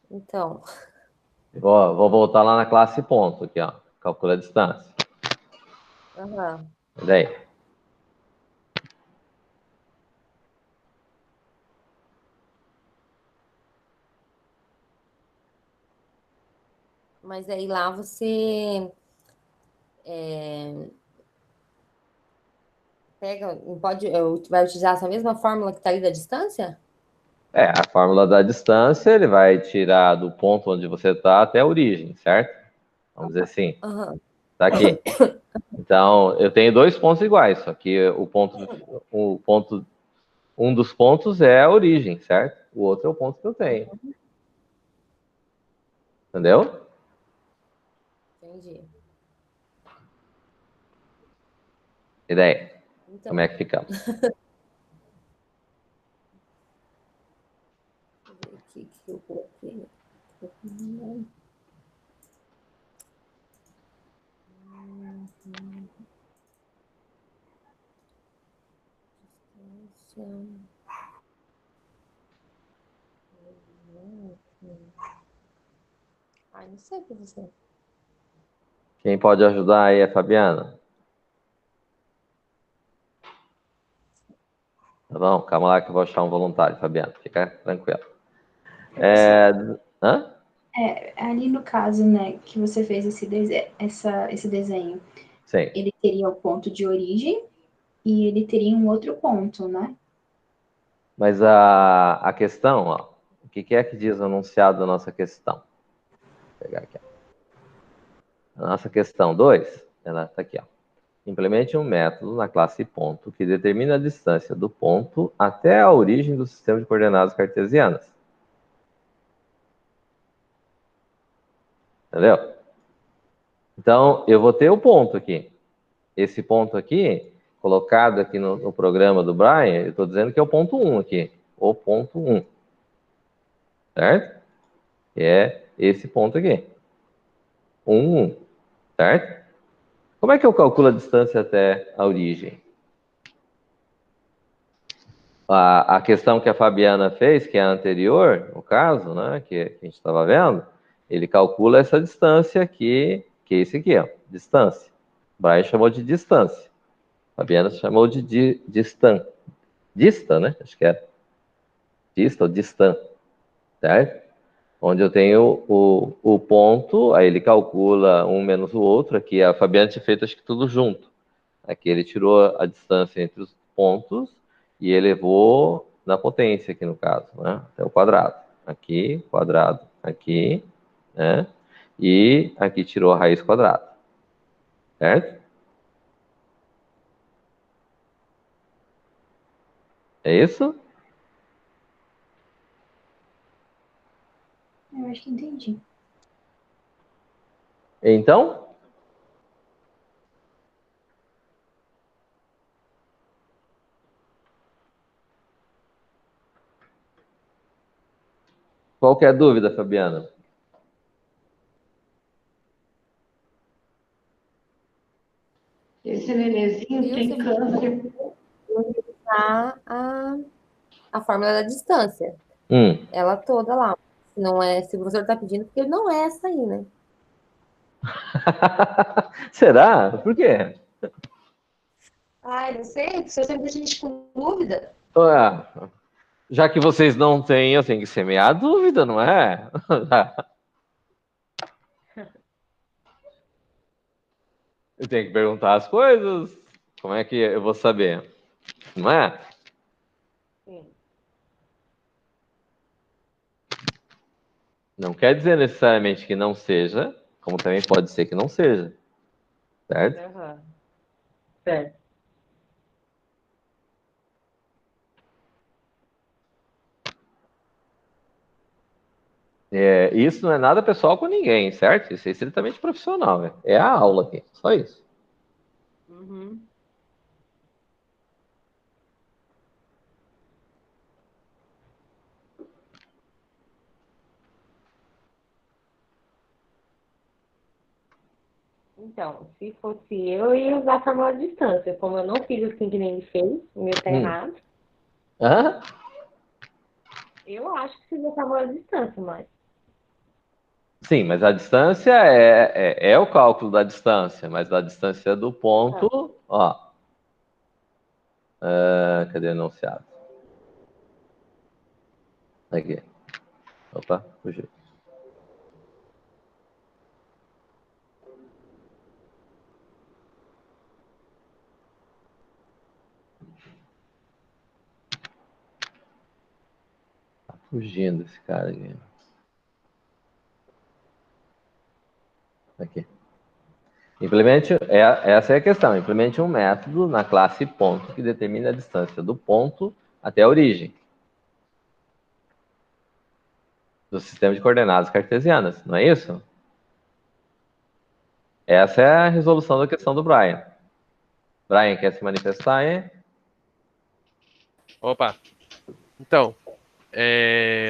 Speaker 7: Então,
Speaker 1: Vou voltar lá na classe ponto aqui, ó. Calcula a distância. E daí?
Speaker 7: mas aí lá você vai utilizar essa mesma fórmula que está ali da distância?
Speaker 1: A fórmula da distância, ele vai tirar do ponto onde você está até a origem, certo? Vamos dizer assim. Tá aqui. Então, eu tenho 2 pontos iguais, só que um dos pontos é a origem, certo? O outro é o ponto que eu tenho. Entendeu?
Speaker 7: Entendi.
Speaker 1: E daí?
Speaker 7: Então,
Speaker 1: Como é que ficamos?
Speaker 7: deixa eu ver aqui o que eu coloquei. Ai, não sei, professor.
Speaker 1: Quem pode ajudar aí é a Fabiana. Tá bom? Calma lá que eu vou achar um voluntário, Fabiana. Fica tranquilo. Hã?
Speaker 6: Ali no caso, né, que você fez esse desenho,
Speaker 1: Sim.
Speaker 6: ele teria o ponto de origem e ele teria um outro ponto, né?
Speaker 1: Mas a questão, ó, o que é que diz o enunciado da nossa questão? Vou pegar aqui, ó. A nossa questão 2, ela está aqui, ó. Implemente um método na classe ponto que determina a distância do ponto até a origem do sistema de coordenadas cartesianas. Entendeu? Então, eu vou ter o ponto aqui. Esse ponto aqui, colocado aqui no programa do Brian, eu estou dizendo que é o ponto 1 aqui. O ponto 1. Certo? Que é esse ponto aqui. 1, 1. Certo? Como é que eu calculo a distância até a origem? A questão que a Fabiana fez, que é a anterior, no caso, né, que a gente estava vendo, ele calcula essa distância aqui, que é esse aqui, ó, distância. O Brian chamou de distância. A Fabiana chamou de distan. Dista, né? Acho que é. Dista ou distan. Certo? Onde eu tenho o ponto, aí ele calcula um menos o outro. Aqui a Fabiana tinha feito acho que tudo junto. Aqui ele tirou a distância entre os pontos e elevou na potência aqui no caso, né? Até o quadrado. Aqui, quadrado, aqui, né? E aqui tirou a raiz quadrada. Certo? É isso?
Speaker 6: Eu acho que entendi.
Speaker 1: Então, qual que é a dúvida, Fabiana?
Speaker 9: Esse nenenzinho tem câncer.
Speaker 7: A fórmula da distância. Ela toda lá. Não é, se o professor está pedindo, porque não é essa aí, né?
Speaker 1: Será? Por quê?
Speaker 7: Ai, não sei, o professor sempre deixa a gente com dúvida.
Speaker 1: Ah, já que vocês não têm, eu tenho que semear a dúvida, não é? Eu tenho que perguntar as coisas. Como é que eu vou saber? Não é?
Speaker 7: Sim.
Speaker 1: Não quer dizer necessariamente que não seja, como também pode ser que não seja. Certo?
Speaker 7: Uhum. Certo.
Speaker 1: Isso não é nada pessoal com ninguém, certo? Isso é estritamente profissional. É a aula aqui, só isso.
Speaker 7: Uhum. Então, se fosse eu ia usar a fórmula de distância. Como eu não fiz assim que nem ele fez, o meu tá errado.
Speaker 1: Hã?
Speaker 7: Eu acho que seria a fórmula de distância, mas.
Speaker 1: Sim, mas a distância é o cálculo da distância, mas da distância do ponto, ó. Cadê o enunciado? Aqui. Opa, fugiu. Tá fugindo esse cara aqui. Aqui. Essa é a questão. Implemente um método na classe ponto que determine a distância do ponto até a origem do sistema de coordenadas cartesianas, não é isso? Essa é a resolução da questão do Brian. Brian, quer se manifestar, hein?
Speaker 8: Opa. Então,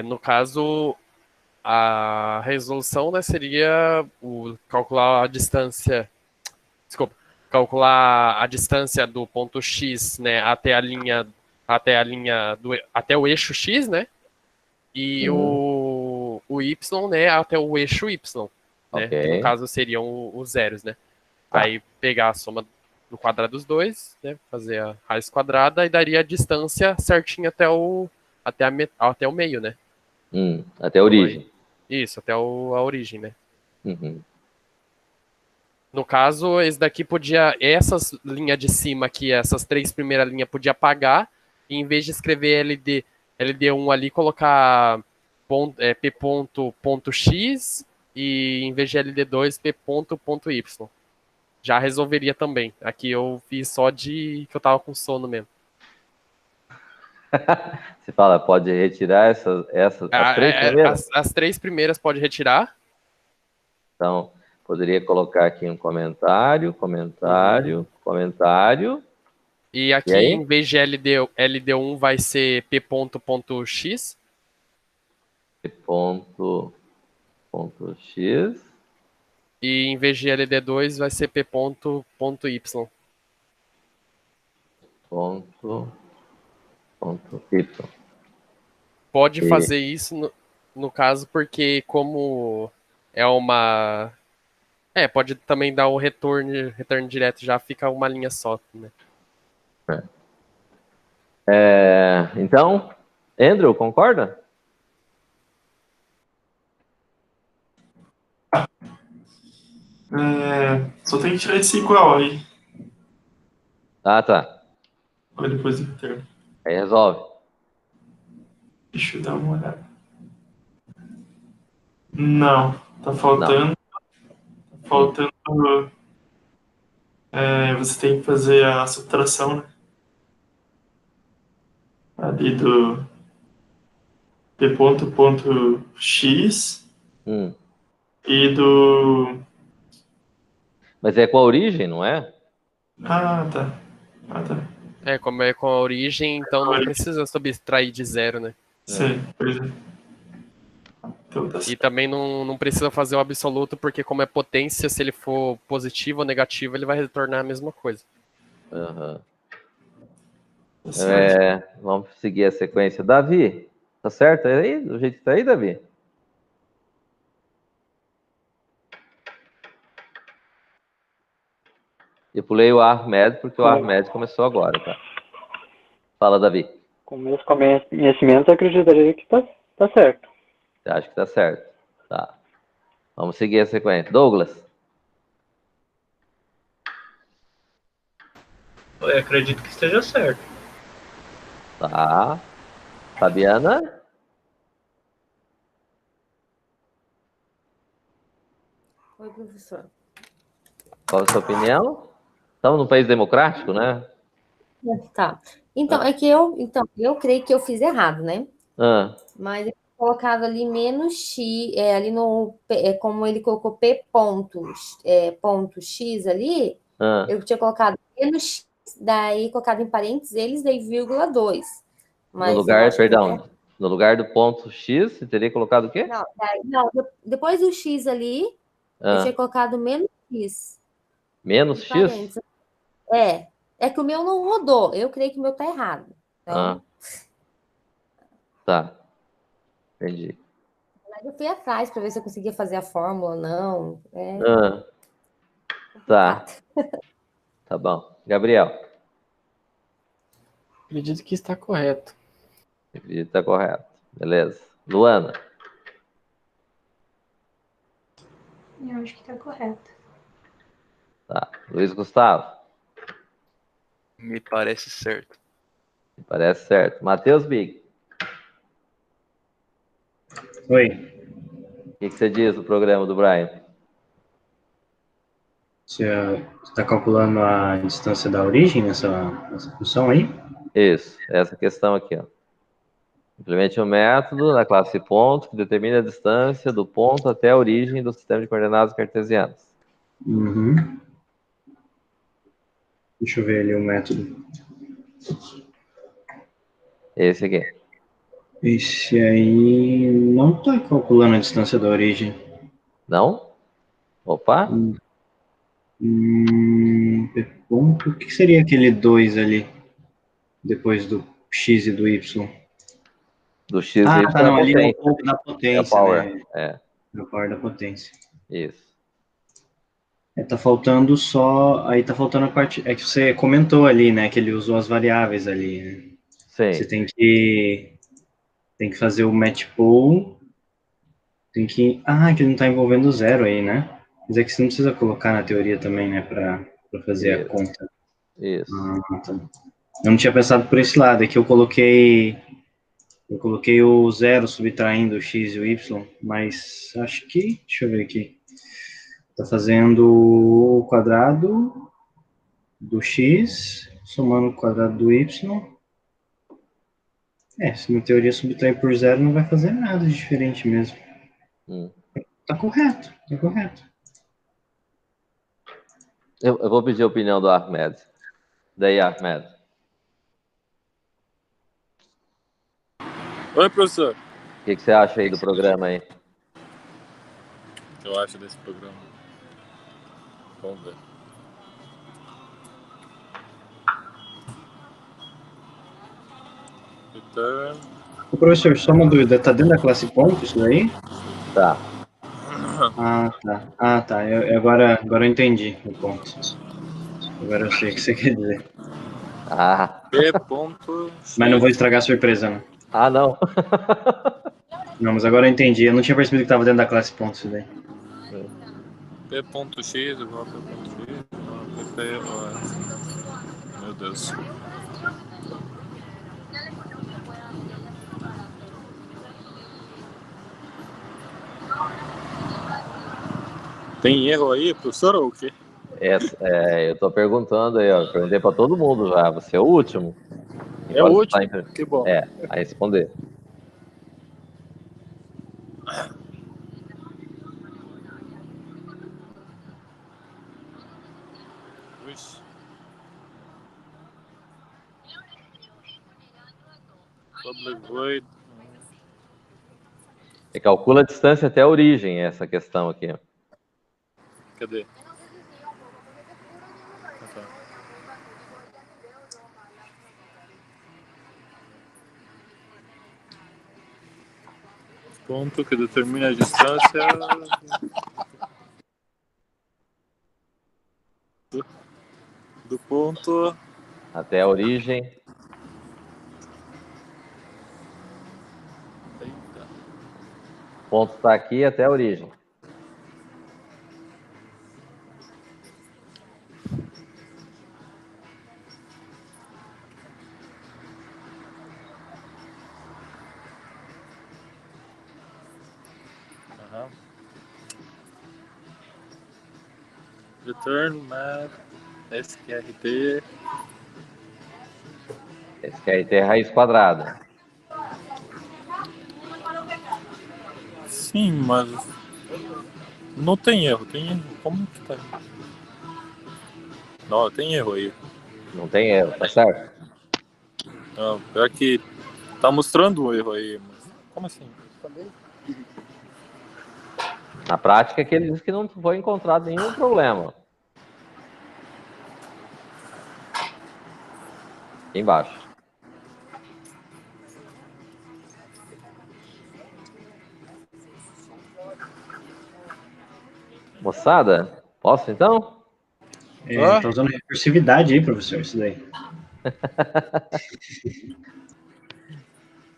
Speaker 8: no caso, a resolução, né, seria calcular a distância. Desculpa. Calcular a distância do ponto X, né, até a linha até o eixo X, né? E o Y, né, até o eixo Y, né?
Speaker 1: Ok.
Speaker 8: Que no caso seriam os zeros, né?
Speaker 1: Tá.
Speaker 8: Aí pegar a soma do quadrado dos dois, né? Fazer a raiz quadrada e daria a distância certinha até o meio, né?
Speaker 1: Até a origem.
Speaker 8: Isso, até a origem, né?
Speaker 1: Uhum.
Speaker 8: No caso, esse daqui podia, essas linhas de cima aqui, essas três primeiras linhas, podia apagar, e em vez de escrever LD1 ali, colocar P ponto X, e em vez de LD2, P ponto Y. Já resolveria também. Aqui eu fiz só de que eu tava com sono mesmo.
Speaker 1: Você fala, pode retirar as três primeiras?
Speaker 8: As três primeiras pode retirar.
Speaker 1: Então, poderia colocar aqui um comentário.
Speaker 8: E aqui, em vez de LD1, vai ser P ponto X.
Speaker 1: P ponto X.
Speaker 8: E em vez de LD2, vai ser P ponto Y.
Speaker 1: Ponto Y.
Speaker 8: Pode fazer isso no caso, porque como é uma... pode também dar o retorno direto, já fica uma linha só, né?
Speaker 1: Então, Andrew, concorda?
Speaker 9: Só tem que tirar esse igual aí.
Speaker 1: Ah, tá.
Speaker 9: Olha depois do termo.
Speaker 1: Aí resolve.
Speaker 9: Deixa eu dar uma olhada. Não, tá faltando. Tá faltando. Você tem que fazer a subtração, né? Ali do P ponto X E do...
Speaker 1: Mas é com a origem, não é?
Speaker 9: Ah, tá. Ah, tá.
Speaker 8: Como é com a origem, então não precisa subtrair de 0, né?
Speaker 9: Sim, pois é. Então tá
Speaker 8: E
Speaker 9: certo.
Speaker 8: também não precisa fazer o absoluto, porque como é potência, se ele for positivo ou negativo, ele vai retornar a mesma coisa.
Speaker 1: Aham.
Speaker 9: Tá certo.
Speaker 1: Vamos seguir a sequência. Davi, tá certo aí? Do jeito que tá aí, Davi? Eu pulei o Ahmed porque o Ahmed começou agora, tá? Fala, Davi.
Speaker 10: Com meus conhecimentos, eu acreditaria que tá certo.
Speaker 1: Você acha que tá certo? Tá. Vamos seguir a sequência. Douglas.
Speaker 5: Eu acredito que esteja certo.
Speaker 1: Tá. Fabiana?
Speaker 7: Oi, professor.
Speaker 1: Qual a sua opinião? Estamos num país democrático, né?
Speaker 7: Tá. Então, eu creio que eu fiz errado, né? Mas eu tinha colocado ali menos x, ali no, como ele colocou p pontos, ponto x ali, eu tinha colocado menos x, daí colocado em parênteses eles, daí vírgula 2. Mas
Speaker 1: no lugar, perdão, no lugar do ponto x, você teria colocado o quê?
Speaker 7: Não, depois do x ali, eu tinha colocado menos x.
Speaker 1: Menos x?
Speaker 7: É que o meu não rodou. Eu creio que o meu tá errado. Então...
Speaker 1: Tá. Entendi.
Speaker 7: Mas eu fui atrás para ver se eu conseguia fazer a fórmula ou não.
Speaker 1: Tá. Tá bom. Gabriel.
Speaker 3: Acredito que está correto.
Speaker 1: Acredito que está correto. Beleza. Luana.
Speaker 6: Eu acho que tá correto.
Speaker 1: Tá. Luiz Gustavo.
Speaker 4: Me parece certo.
Speaker 1: Me parece certo. Matheus Big.
Speaker 2: Oi.
Speaker 1: O que você diz do programa do Brian?
Speaker 2: Você está calculando a distância da origem nessa função aí?
Speaker 1: Isso. Essa questão aqui, ó. Implemente um método na classe ponto que determina a distância do ponto até a origem do sistema de coordenadas cartesianas.
Speaker 2: Uhum. Deixa eu ver ali o método.
Speaker 1: Esse aqui.
Speaker 2: Esse aí não está calculando a distância da origem.
Speaker 1: Não? Opa!
Speaker 2: Ponto. O que seria aquele 2 ali? Depois do x e do y?
Speaker 1: Do x e y
Speaker 2: tá, não,
Speaker 1: é
Speaker 2: ali é o
Speaker 1: potência.
Speaker 2: ponto da potência,
Speaker 1: é a power,
Speaker 2: né?
Speaker 1: É
Speaker 2: o power da potência.
Speaker 1: Isso.
Speaker 2: Tá faltando só... Aí tá faltando a parte... É que você comentou ali, né? Que ele usou as variáveis ali, né?
Speaker 1: Sim.
Speaker 2: Você tem que fazer o match pool. Tem que... que ele não tá envolvendo zero aí, né? Mas é que você não precisa colocar na teoria também, né? Pra fazer a conta.
Speaker 1: Isso.
Speaker 2: Tá. Eu não tinha pensado por esse lado. É que eu coloquei o zero subtraindo o x e o y, mas acho que... Deixa eu ver aqui. Tá fazendo o quadrado do x, somando o quadrado do y. Se na teoria subtrair por zero, não vai fazer nada de diferente mesmo. Tá correto, tá correto.
Speaker 1: Eu vou pedir a opinião do Ahmed. Daí, Ahmed.
Speaker 11: Oi, professor.
Speaker 1: O que você acha aí do programa aí?
Speaker 11: O que eu acho desse programa? Vamos ver. Return.
Speaker 2: O professor, só uma dúvida. Tá dentro da classe ponto isso daí?
Speaker 1: Tá.
Speaker 2: Tá. Agora eu entendi o ponto. Agora eu sei o que você quer dizer.
Speaker 11: P ponto...
Speaker 2: Mas não vou estragar a surpresa, não.
Speaker 1: Não.
Speaker 2: Não, mas agora eu entendi. Eu não tinha percebido que tava dentro da classe ponto isso daí.
Speaker 11: P.x igual a P.x igual a P. Meu Deus. Tem erro aí, professor, ou o quê?
Speaker 1: Eu tô perguntando aí, ó. Eu perguntei pra todo mundo já. Você é o último.
Speaker 11: É o último? Que bom.
Speaker 1: A responder.
Speaker 11: Isso. Public void.
Speaker 1: Você calcula a distância até a origem, essa questão aqui.
Speaker 11: Cadê? Ponto que determina a distância do ponto
Speaker 1: até a origem.
Speaker 11: Eita.
Speaker 1: O ponto está aqui até a origem.
Speaker 11: Return map SQRT.
Speaker 1: SQRT é raiz quadrada.
Speaker 11: Sim, mas não tem erro. Tem erro. Como que tá? Não, tem erro aí.
Speaker 1: Não tem erro, tá certo?
Speaker 11: Não, pior que tá mostrando um erro aí. Mas como assim?
Speaker 1: Na prática, que ele diz que não foi encontrado nenhum problema. Aqui embaixo. Moçada, posso então?
Speaker 2: Tá usando recursividade aí, professor, isso daí.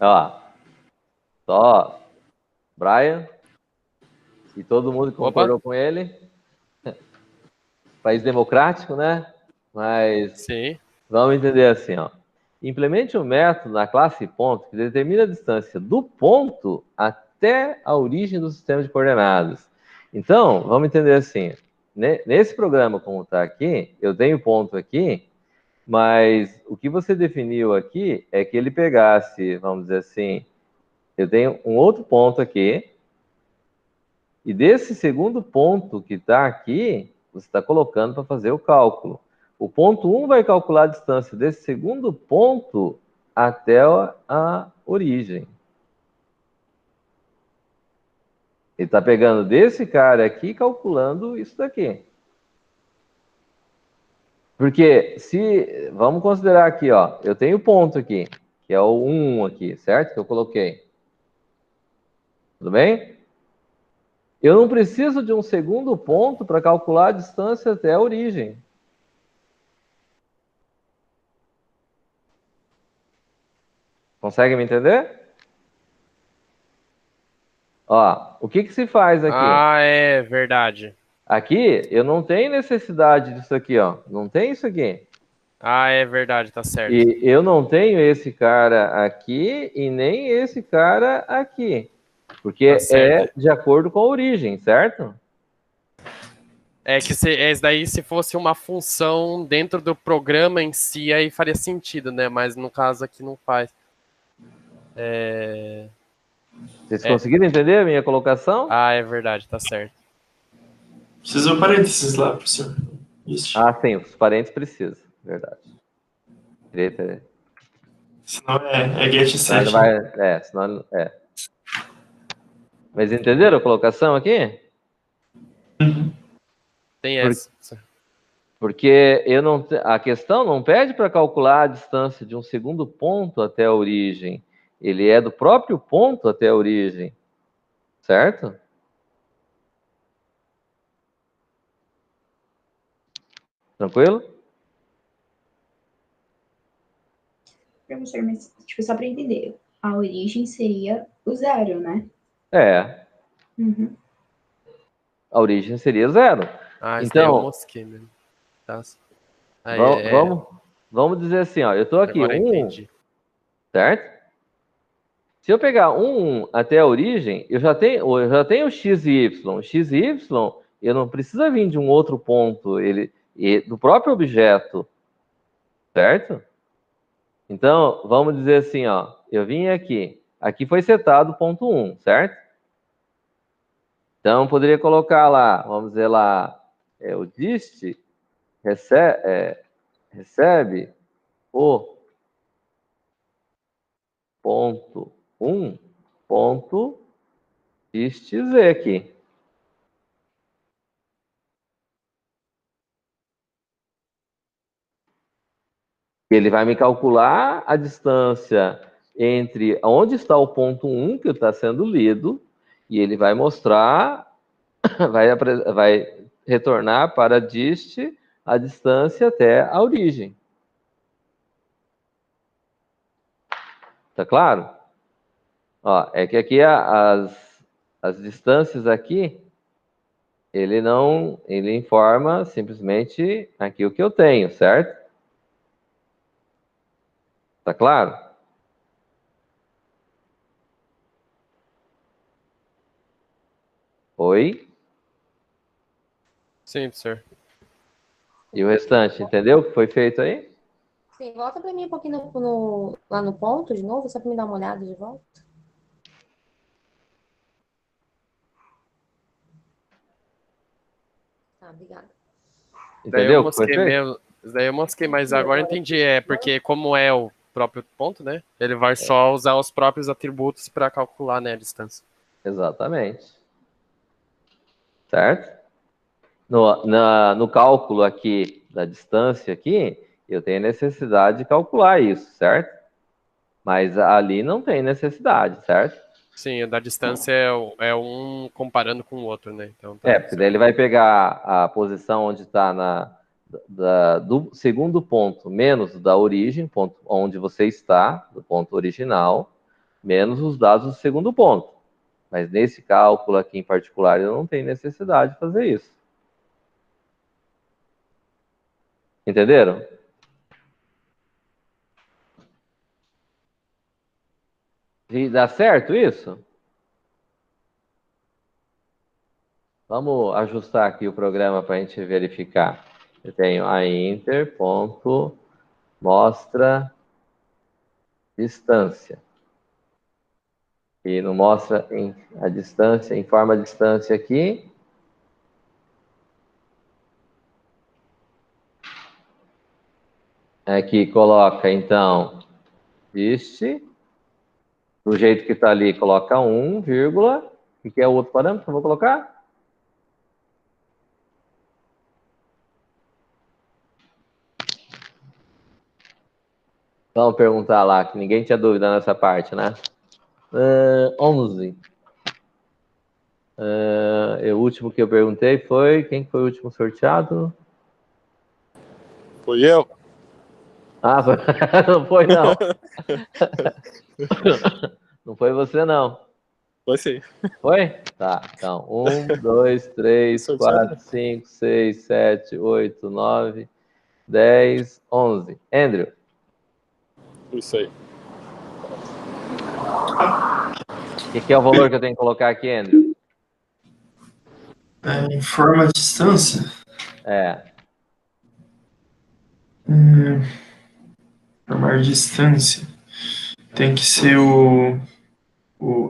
Speaker 1: Ó, só Brian e todo mundo que concordou com ele. País democrático, né? Mas
Speaker 8: sim.
Speaker 1: Vamos entender assim, ó. Implemente um método na classe ponto que determina a distância do ponto até a origem do sistema de coordenadas. Então, vamos entender assim. Nesse programa, como está aqui, eu tenho ponto aqui, mas o que você definiu aqui é que ele pegasse, vamos dizer assim, eu tenho um outro ponto aqui, e desse segundo ponto que está aqui, você está colocando para fazer o cálculo. O ponto 1 vai calcular a distância desse segundo ponto até a origem. Ele está pegando desse cara aqui e calculando isso daqui. Porque se... Vamos considerar aqui, ó. Eu tenho ponto aqui, que é o 1 aqui, certo? Que eu coloquei. Tudo bem? Eu não preciso de um segundo ponto para calcular a distância até a origem. Consegue me entender? Ó, o que se faz aqui?
Speaker 8: Ah, é verdade.
Speaker 1: Aqui, eu não tenho necessidade disso aqui, ó. Não tem isso aqui.
Speaker 8: Ah, é verdade, tá certo.
Speaker 1: E eu não tenho esse cara aqui e nem esse cara aqui. Porque é de acordo com a origem, certo?
Speaker 8: É que esse daí, se fosse uma função dentro do programa em si, aí faria sentido, né? Mas no caso aqui não faz.
Speaker 1: Vocês conseguiram entender a minha colocação?
Speaker 8: Ah, é verdade, tá certo.
Speaker 9: Precisa de parênteses lá, professor. Isso.
Speaker 1: Ah, sim, os parênteses precisam, verdade. Direita.
Speaker 9: Senão é get set.
Speaker 1: Senão Mas entenderam a colocação aqui?
Speaker 8: Tem essa.
Speaker 1: Porque a questão não pede para calcular a distância de um segundo ponto até a origem. Ele é do próprio ponto até a origem. Certo? Tranquilo?
Speaker 6: Professor, mas tipo, só para entender, a origem seria o 0, né?
Speaker 1: É.
Speaker 6: Uhum.
Speaker 1: A origem seria 0.
Speaker 8: Ah, isso
Speaker 1: então,
Speaker 8: daí eu mosquei mesmo. Tá. Aí,
Speaker 1: vamos dizer assim, ó, eu estou aqui,
Speaker 8: agora entendi.
Speaker 1: Certo? Se eu pegar 1 até a origem, eu já tenho x e y. X e y, eu não preciso vir de um outro ponto, do próprio objeto. Certo? Então, vamos dizer assim, ó, eu vim aqui. Aqui foi setado ponto 1, certo? Então, eu poderia colocar lá, vamos dizer lá, o dist recebe o ponto 1 ponto isto z aqui. Ele vai me calcular a distância entre onde está o ponto 1, que está sendo lido, e ele vai mostrar, vai retornar para dist a distância até a origem. Tá claro? Ó, é que aqui as distâncias aqui, ele informa simplesmente aqui o que eu tenho, certo? Tá claro? Oi?
Speaker 8: Sim, professor.
Speaker 1: E o restante, entendeu o que foi feito aí?
Speaker 7: Sim, volta para mim um pouquinho lá no ponto de novo, só para me dar uma olhada de volta. Tá, obrigada.
Speaker 1: Entendeu o que foi feito?
Speaker 8: Daí eu mosquei, mas agora eu entendi. É porque como é o próprio ponto, né? Ele vai só usar os próprios atributos para calcular, né, a distância.
Speaker 1: Exatamente. Certo? No cálculo aqui da distância aqui, eu tenho necessidade de calcular isso, certo? Mas ali não tem necessidade, certo?
Speaker 8: Sim, o da distância é um comparando com o outro, né? Então,
Speaker 1: porque daí ele vai pegar a posição onde está do segundo ponto, menos da origem, ponto onde você está, do ponto original, menos os dados do segundo ponto. Mas nesse cálculo aqui em particular, eu não tenho necessidade de fazer isso. Entenderam? E dá certo isso? Vamos ajustar aqui o programa para a gente verificar. Eu tenho a inter.mostra distância. E não mostra a distância, informa a distância aqui. Aqui coloca, então, este. Do jeito que está ali, coloca 1, vírgula. O que é o outro parâmetro que eu vou colocar? Vamos perguntar lá, que ninguém tinha dúvida nessa parte, né? 11. O último que eu perguntei foi... Quem foi o último sorteado?
Speaker 11: Fui eu.
Speaker 1: Ah, não foi não. Não foi você não.
Speaker 11: Foi sim.
Speaker 1: Foi? Tá, então. 1, 2, 3, 4, 5, 6, 7, 8, 9, 10, 11. Andrew.
Speaker 11: Isso aí.
Speaker 1: O que é o valor que eu tenho que colocar aqui, Andrew?
Speaker 9: Informa a distância? Informar a distância. Tem que ser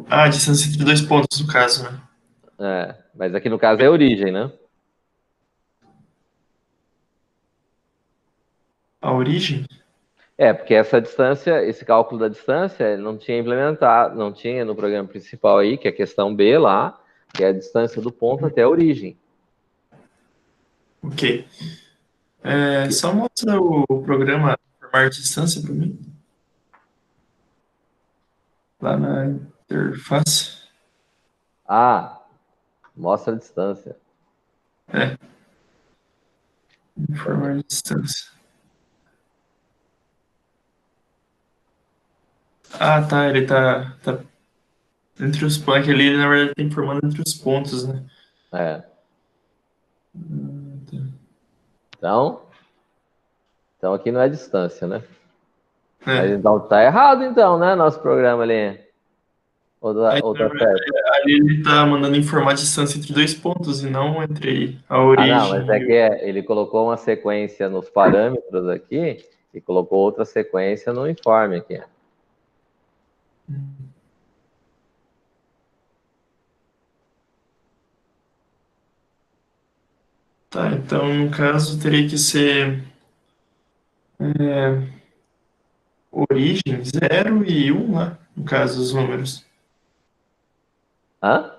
Speaker 9: a distância entre dois pontos, no caso, né?
Speaker 1: Mas aqui no caso é a origem, né?
Speaker 9: A origem?
Speaker 1: Porque essa distância, esse cálculo da distância, não tinha implementado, não tinha no programa principal aí, que é a questão B lá, que é a distância do ponto até a origem.
Speaker 9: Ok. Só mostra o programa formar distância para mim. Lá na interface.
Speaker 1: Mostra a distância.
Speaker 9: Informar distância. Tá. Ele tá entre os pontos. Aquele ele, na verdade, tá informando entre os pontos, né?
Speaker 1: Então aqui não é distância, né? Mas então tá errado, então, né? Nosso programa ali. Ou tá certo?
Speaker 9: Ali ele tá mandando informar a distância entre dois pontos e não entre a origem.
Speaker 1: Não, mas é que ele colocou uma sequência nos parâmetros aqui e colocou outra sequência no informe aqui.
Speaker 9: Tá, então no caso teria que ser origem 0 e 1 lá, no caso os números.
Speaker 1: Hã?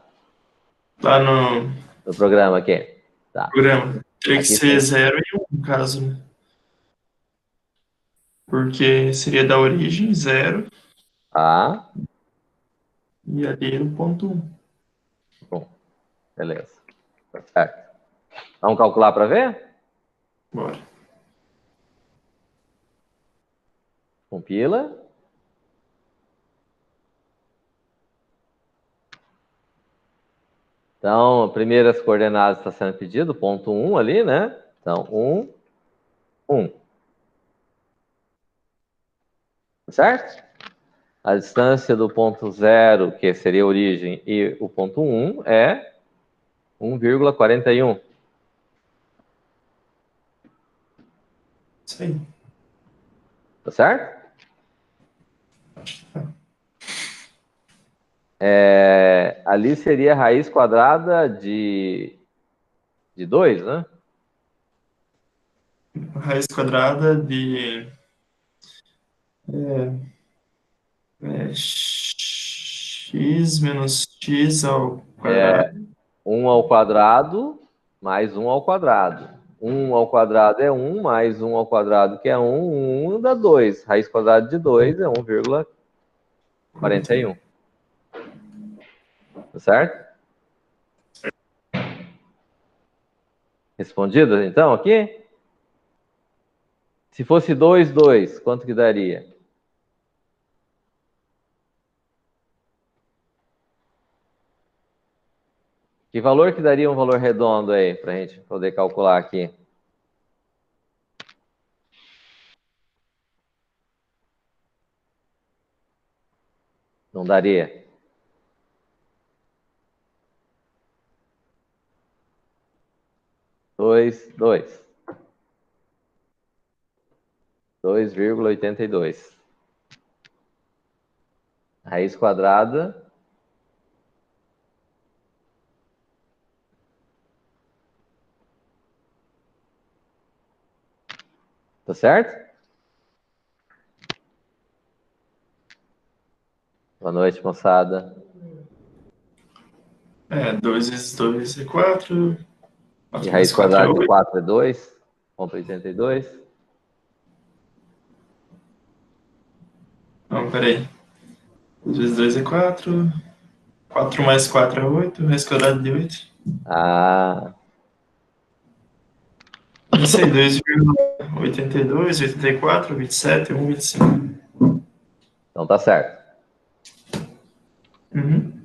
Speaker 9: Lá no
Speaker 1: programa aqui. Tá.
Speaker 9: programa. Teria que
Speaker 1: Aqui
Speaker 9: ser
Speaker 1: sim.
Speaker 9: 0 e 1, no caso, né? Porque seria da origem 0 e ali o ponto 1.
Speaker 1: Bom, beleza. Certo. Vamos calcular para ver?
Speaker 9: Bora.
Speaker 1: Compila. Então, primeiras coordenadas está sendo pedido, ponto 1 ali, né? Então, 1, 1. Certo? A distância do ponto 0, que seria a origem, e o ponto 1 é 1,41.
Speaker 9: Isso aí.
Speaker 1: Tá certo? Ali seria a raiz quadrada de 2, né?
Speaker 9: Raiz quadrada de x menos x ao quadrado.
Speaker 1: 1 ao quadrado mais 1 ao quadrado. 1 ao quadrado é 1, mais 1 ao quadrado, que é 1. 1 dá 2. Raiz quadrada de 2 é 1,41. Tá certo? Respondido, então, aqui? Se fosse 2, 2, quanto que daria? Que valor que daria um valor redondo aí, para a gente poder calcular aqui? Não daria. Dois, 2,82. Raiz quadrada. Tá certo? Boa noite, moçada.
Speaker 9: 2 vezes 2 é 4.
Speaker 1: E raiz quadrada de 4 é 2,82.
Speaker 9: Não, peraí. 2 vezes 2 é 4. 4 mais 4 é 8. Raiz quadrada de 8. Não sei, 2,82, 84, 27, 1, 25.
Speaker 1: Então tá certo.
Speaker 9: Uhum.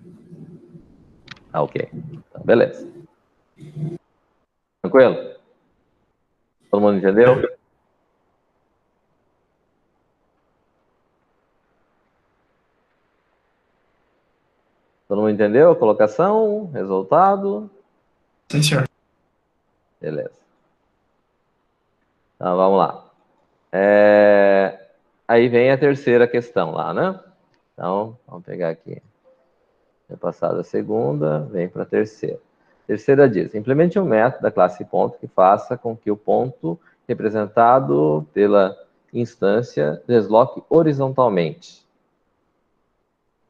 Speaker 1: Ok. Então, beleza. Tranquilo? Todo mundo entendeu? Todo mundo entendeu a colocação? Resultado?
Speaker 9: Sim, senhor.
Speaker 1: Beleza. Então, vamos lá. Aí vem a terceira questão lá, né? Então, vamos pegar aqui. É passada a segunda, vem para a terceira. Terceira diz: implemente um método da classe ponto que faça com que o ponto representado pela instância desloque horizontalmente.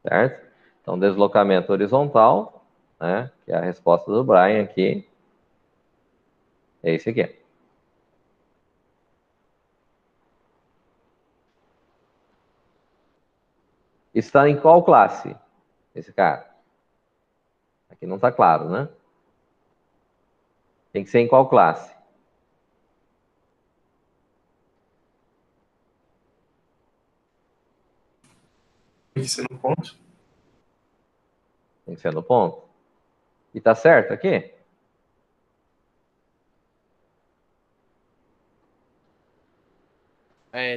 Speaker 1: Certo? Então, deslocamento horizontal, né? Que é a resposta do Brian aqui. É esse aqui. Está em qual classe? Esse cara. Aqui não está claro, né? Tem que ser em qual classe?
Speaker 9: Tem que ser no ponto.
Speaker 1: Tem que ser no ponto. E tá certo aqui?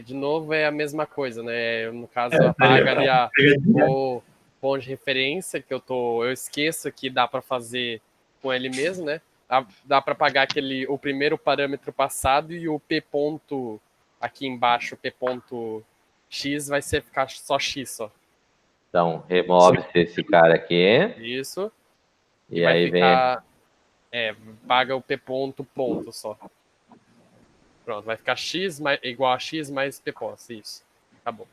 Speaker 8: De novo é a mesma coisa, né? No caso, apaga ali o ponto de referência, que eu esqueço que dá para fazer com ele mesmo, né? Dá para apagar o primeiro parâmetro passado e o P ponto aqui embaixo, P ponto X, vai ficar só X só.
Speaker 1: Então, remove-se esse cara aqui.
Speaker 8: Isso.
Speaker 1: E aí vem
Speaker 8: Paga o P ponto só. Pronto, vai ficar x igual a x mais P pos. Isso. Acabou.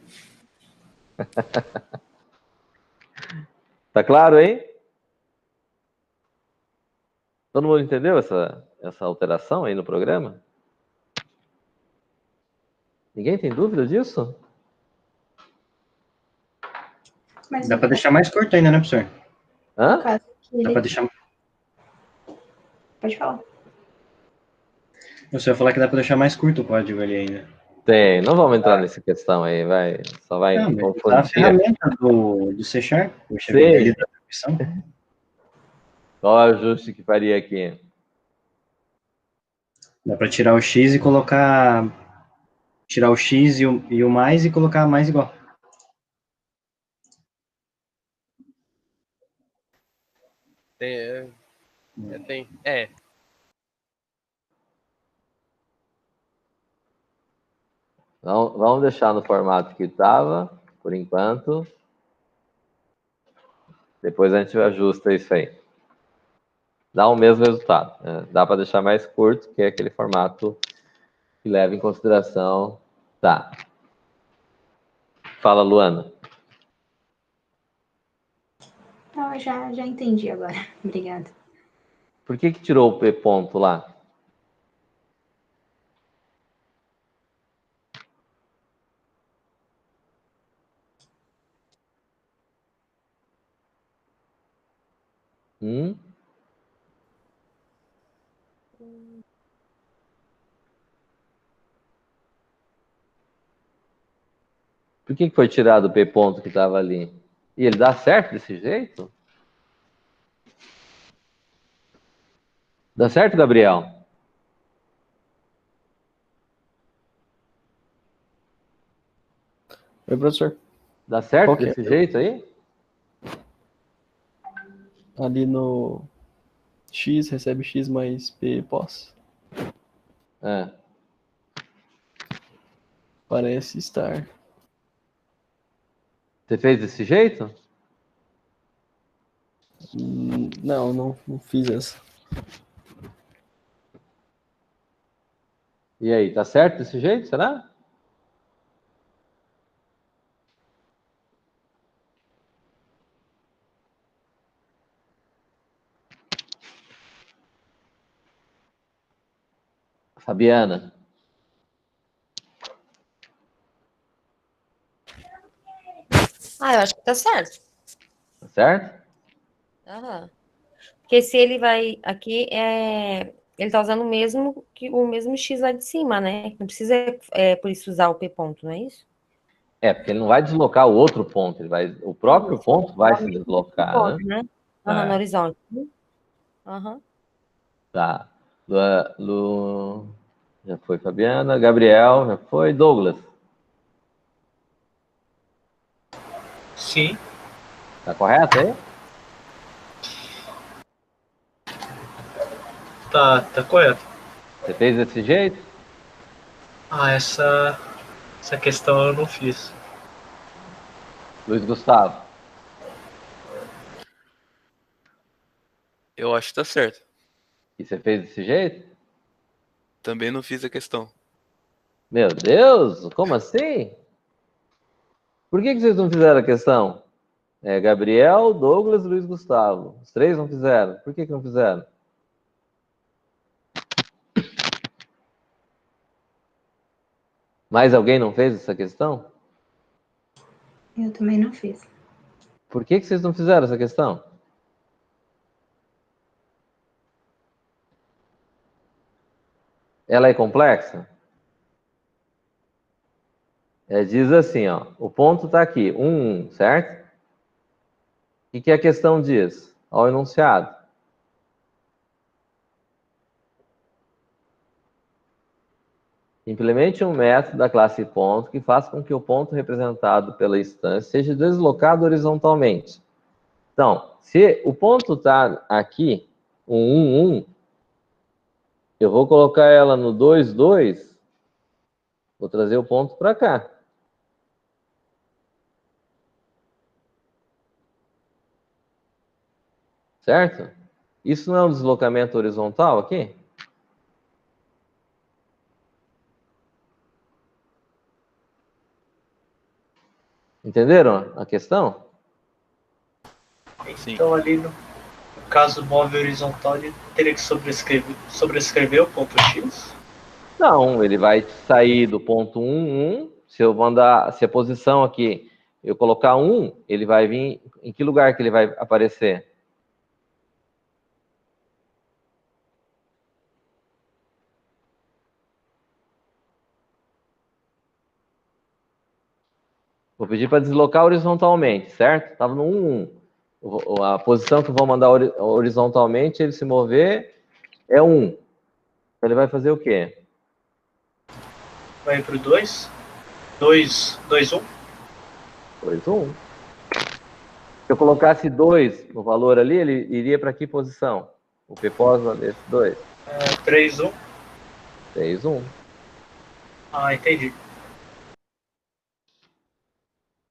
Speaker 1: Tá claro aí? Todo mundo entendeu essa alteração aí no programa? Ninguém tem dúvida disso?
Speaker 2: Mas dá para deixar mais curto ainda, né, professor?
Speaker 1: Hã?
Speaker 2: Dá para deixar...
Speaker 6: Pode falar.
Speaker 2: Você vai falar que dá para deixar mais curto o código ali ainda.
Speaker 1: Tem, não vamos entrar nessa questão aí, só vai confundir.
Speaker 2: A ferramenta do C Sharp, puxa
Speaker 1: Sim.
Speaker 2: vida, ali da atribuição.
Speaker 1: Qual é o ajuste que faria aqui?
Speaker 2: Dá para tirar o X e colocar... Tirar o X e o mais e colocar mais igual.
Speaker 1: Vamos deixar no formato que estava, por enquanto. Depois a gente ajusta isso aí. Dá o mesmo resultado. Né? Dá para deixar mais curto, que é aquele formato que leva em consideração. Tá. Fala, Luana.
Speaker 6: Não, eu já entendi agora. Obrigada.
Speaker 1: Por que tirou o P ponto lá? Por que foi tirado o P ponto que estava ali? E ele dá certo desse jeito? Dá certo, Gabriel?
Speaker 3: Oi, professor.
Speaker 1: Dá certo desse jeito aí?
Speaker 3: Ali no X recebe X mais P pos. Parece estar.
Speaker 1: Você fez desse jeito?
Speaker 3: Não fiz essa.
Speaker 1: E aí, tá certo desse jeito, será? Fabiana.
Speaker 7: Eu acho que tá certo.
Speaker 1: Tá certo?
Speaker 7: Aham. Porque se ele vai aqui, ele tá usando o mesmo X lá de cima, né? Não precisa, por isso, usar o P ponto, não é isso?
Speaker 1: Porque ele não vai deslocar o outro ponto, o próprio ponto vai se deslocar,
Speaker 7: ponto,
Speaker 1: né?
Speaker 7: No horizonte.
Speaker 1: Tá. Já foi Fabiana, Gabriel, já foi, Douglas.
Speaker 5: Sim.
Speaker 1: Tá correto aí?
Speaker 5: Tá correto.
Speaker 1: Você fez desse jeito?
Speaker 5: Essa questão eu não fiz.
Speaker 1: Luiz Gustavo.
Speaker 4: Eu acho que tá certo.
Speaker 1: E você fez desse jeito?
Speaker 4: Também não fiz a questão.
Speaker 1: Meu Deus, como assim? Por que vocês não fizeram a questão? Gabriel, Douglas e Luiz Gustavo. Os três não fizeram. Por que não fizeram? Mais alguém não fez essa questão?
Speaker 6: Eu também não fiz.
Speaker 1: Por que vocês não fizeram essa questão? Ela é complexa? Diz assim, ó, o ponto está aqui, 1, certo? O que a questão diz? Ao enunciado. Implemente um método da classe ponto que faça com que o ponto representado pela instância seja deslocado horizontalmente. Então, se o ponto está aqui, 1, eu vou colocar ela no 2, 2, vou trazer o ponto para cá. Certo? Isso não é um deslocamento horizontal aqui? Entenderam a questão?
Speaker 5: Então, ali no caso móvel horizontal, ele teria que sobrescrever o ponto X?
Speaker 1: Não, ele vai sair do ponto 1, 1. Se a posição aqui, eu colocar 1, ele vai vir... Em que lugar que ele vai aparecer? Vou pedir para deslocar horizontalmente, certo? Estava no 1, 1. A posição que eu vou mandar horizontalmente, ele se mover, é 1. Então, ele vai fazer o quê?
Speaker 5: Vai para o 2? 2, 2, 1?
Speaker 1: 2, 1. Se eu colocasse 2 no valor ali, ele iria para que posição? O P-pós desse 2?
Speaker 5: 3, 1.
Speaker 1: 3, 1.
Speaker 5: Ah, entendi.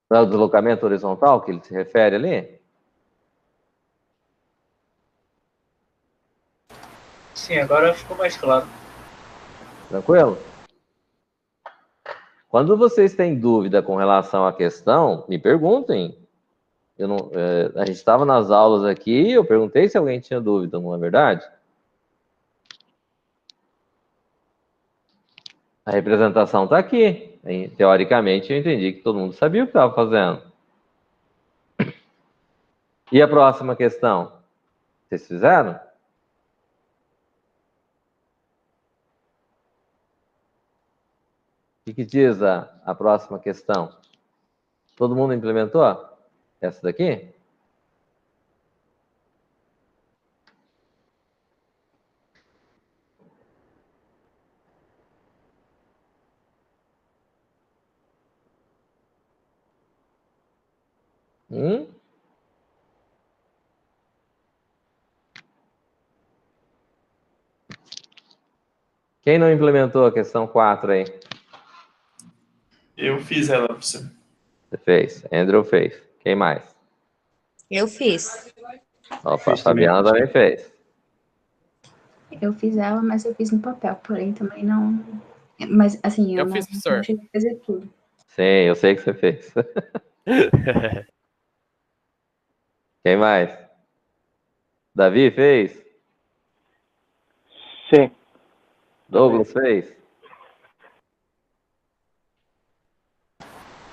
Speaker 1: Não é o deslocamento horizontal que ele se refere ali?
Speaker 5: Sim, agora ficou mais claro.
Speaker 1: Tranquilo? Quando vocês têm dúvida com relação à questão, me perguntem. A gente estava nas aulas aqui, eu perguntei se alguém tinha dúvida, não é verdade? A representação está aqui. Teoricamente, eu entendi que todo mundo sabia o que estava fazendo. E a próxima questão? Vocês fizeram? O que diz a próxima questão? Todo mundo implementou? Essa daqui? Quem não implementou a questão 4 aí?
Speaker 9: Eu fiz ela, professor.
Speaker 1: Você fez. Andrew fez. Quem mais?
Speaker 6: Eu fiz.
Speaker 1: Opa, a Fabiana também fez.
Speaker 6: Eu fiz ela, mas eu fiz no papel, porém também não... Mas, assim, eu não
Speaker 8: fiz, professor.
Speaker 6: cheguei a fazer tudo.
Speaker 1: Sim, eu sei que você fez. Quem mais? Davi fez?
Speaker 10: Sim.
Speaker 1: Douglas fez?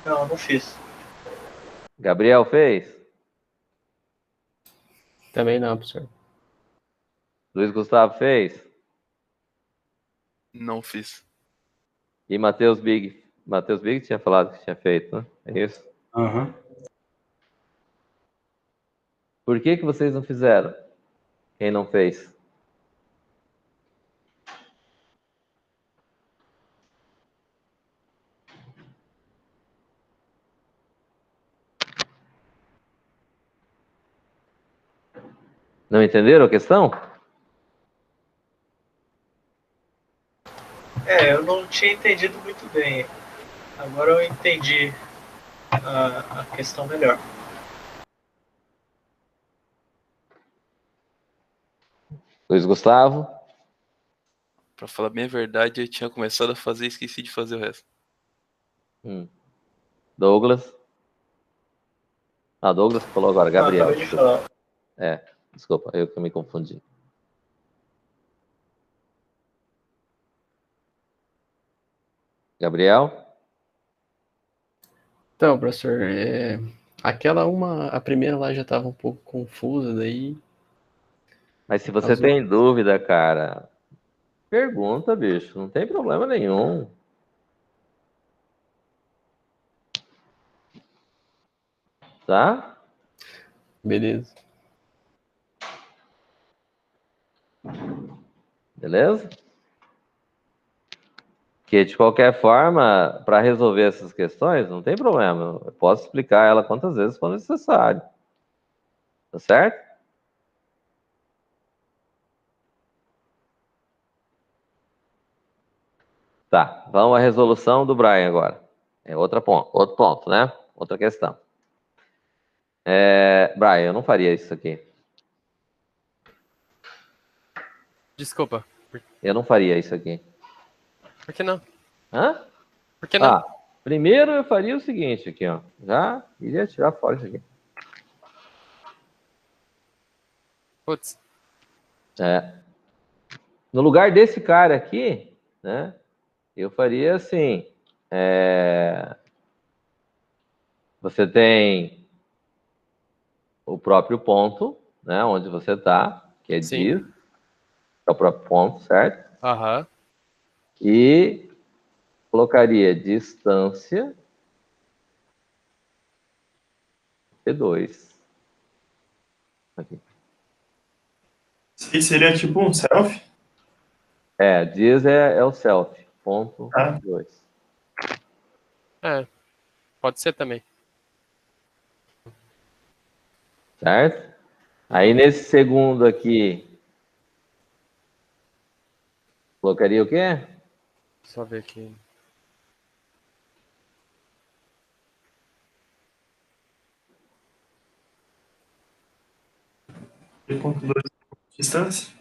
Speaker 5: Não, não fiz.
Speaker 1: Gabriel fez?
Speaker 3: Também não, professor.
Speaker 1: Luiz Gustavo fez?
Speaker 4: Não fiz.
Speaker 1: E Matheus Big? Matheus Big tinha falado que tinha feito, né? É isso?
Speaker 2: Aham.
Speaker 1: Por que vocês não fizeram? Quem não fez? Não entenderam a questão?
Speaker 5: Eu não tinha entendido muito bem. Agora eu entendi a questão melhor.
Speaker 1: Luiz Gustavo?
Speaker 4: Pra falar bem a verdade, eu tinha começado a fazer e esqueci de fazer o resto.
Speaker 1: Douglas? Douglas falou agora, Gabriel.
Speaker 5: Acabei de falar.
Speaker 1: Desculpa, eu que me confundi. Gabriel?
Speaker 3: Então, professor, a primeira lá já estava um pouco confusa, daí...
Speaker 1: Mas se você tem dúvida, cara, pergunta, bicho, não tem problema nenhum. Tá?
Speaker 3: Beleza.
Speaker 1: Beleza? Que de qualquer forma, para resolver essas questões, não tem problema. Eu posso explicar ela quantas vezes for necessário. Tá certo? Tá, vamos à resolução do Brian agora. É outro ponto, né? Outra questão. Brian, eu não faria isso aqui.
Speaker 8: Desculpa.
Speaker 1: Eu não faria isso aqui.
Speaker 8: Por que não?
Speaker 1: Hã?
Speaker 8: Por que não?
Speaker 1: Primeiro eu faria o seguinte aqui, ó. Já iria tirar fora isso aqui.
Speaker 8: Putz.
Speaker 1: No lugar desse cara aqui, né? Eu faria assim. Você tem o próprio ponto, né? Onde você está, que é
Speaker 8: Sim.
Speaker 1: diz. É o próprio ponto, certo?
Speaker 8: Aham.
Speaker 1: E colocaria distância P2. Aqui.
Speaker 9: Isso aí seria tipo um self?
Speaker 1: Diz é o self, ponto 2.
Speaker 8: Pode ser também.
Speaker 1: Certo? Aí nesse segundo aqui, colocaria o quê?
Speaker 8: Só ver aqui.
Speaker 9: P.2 distância?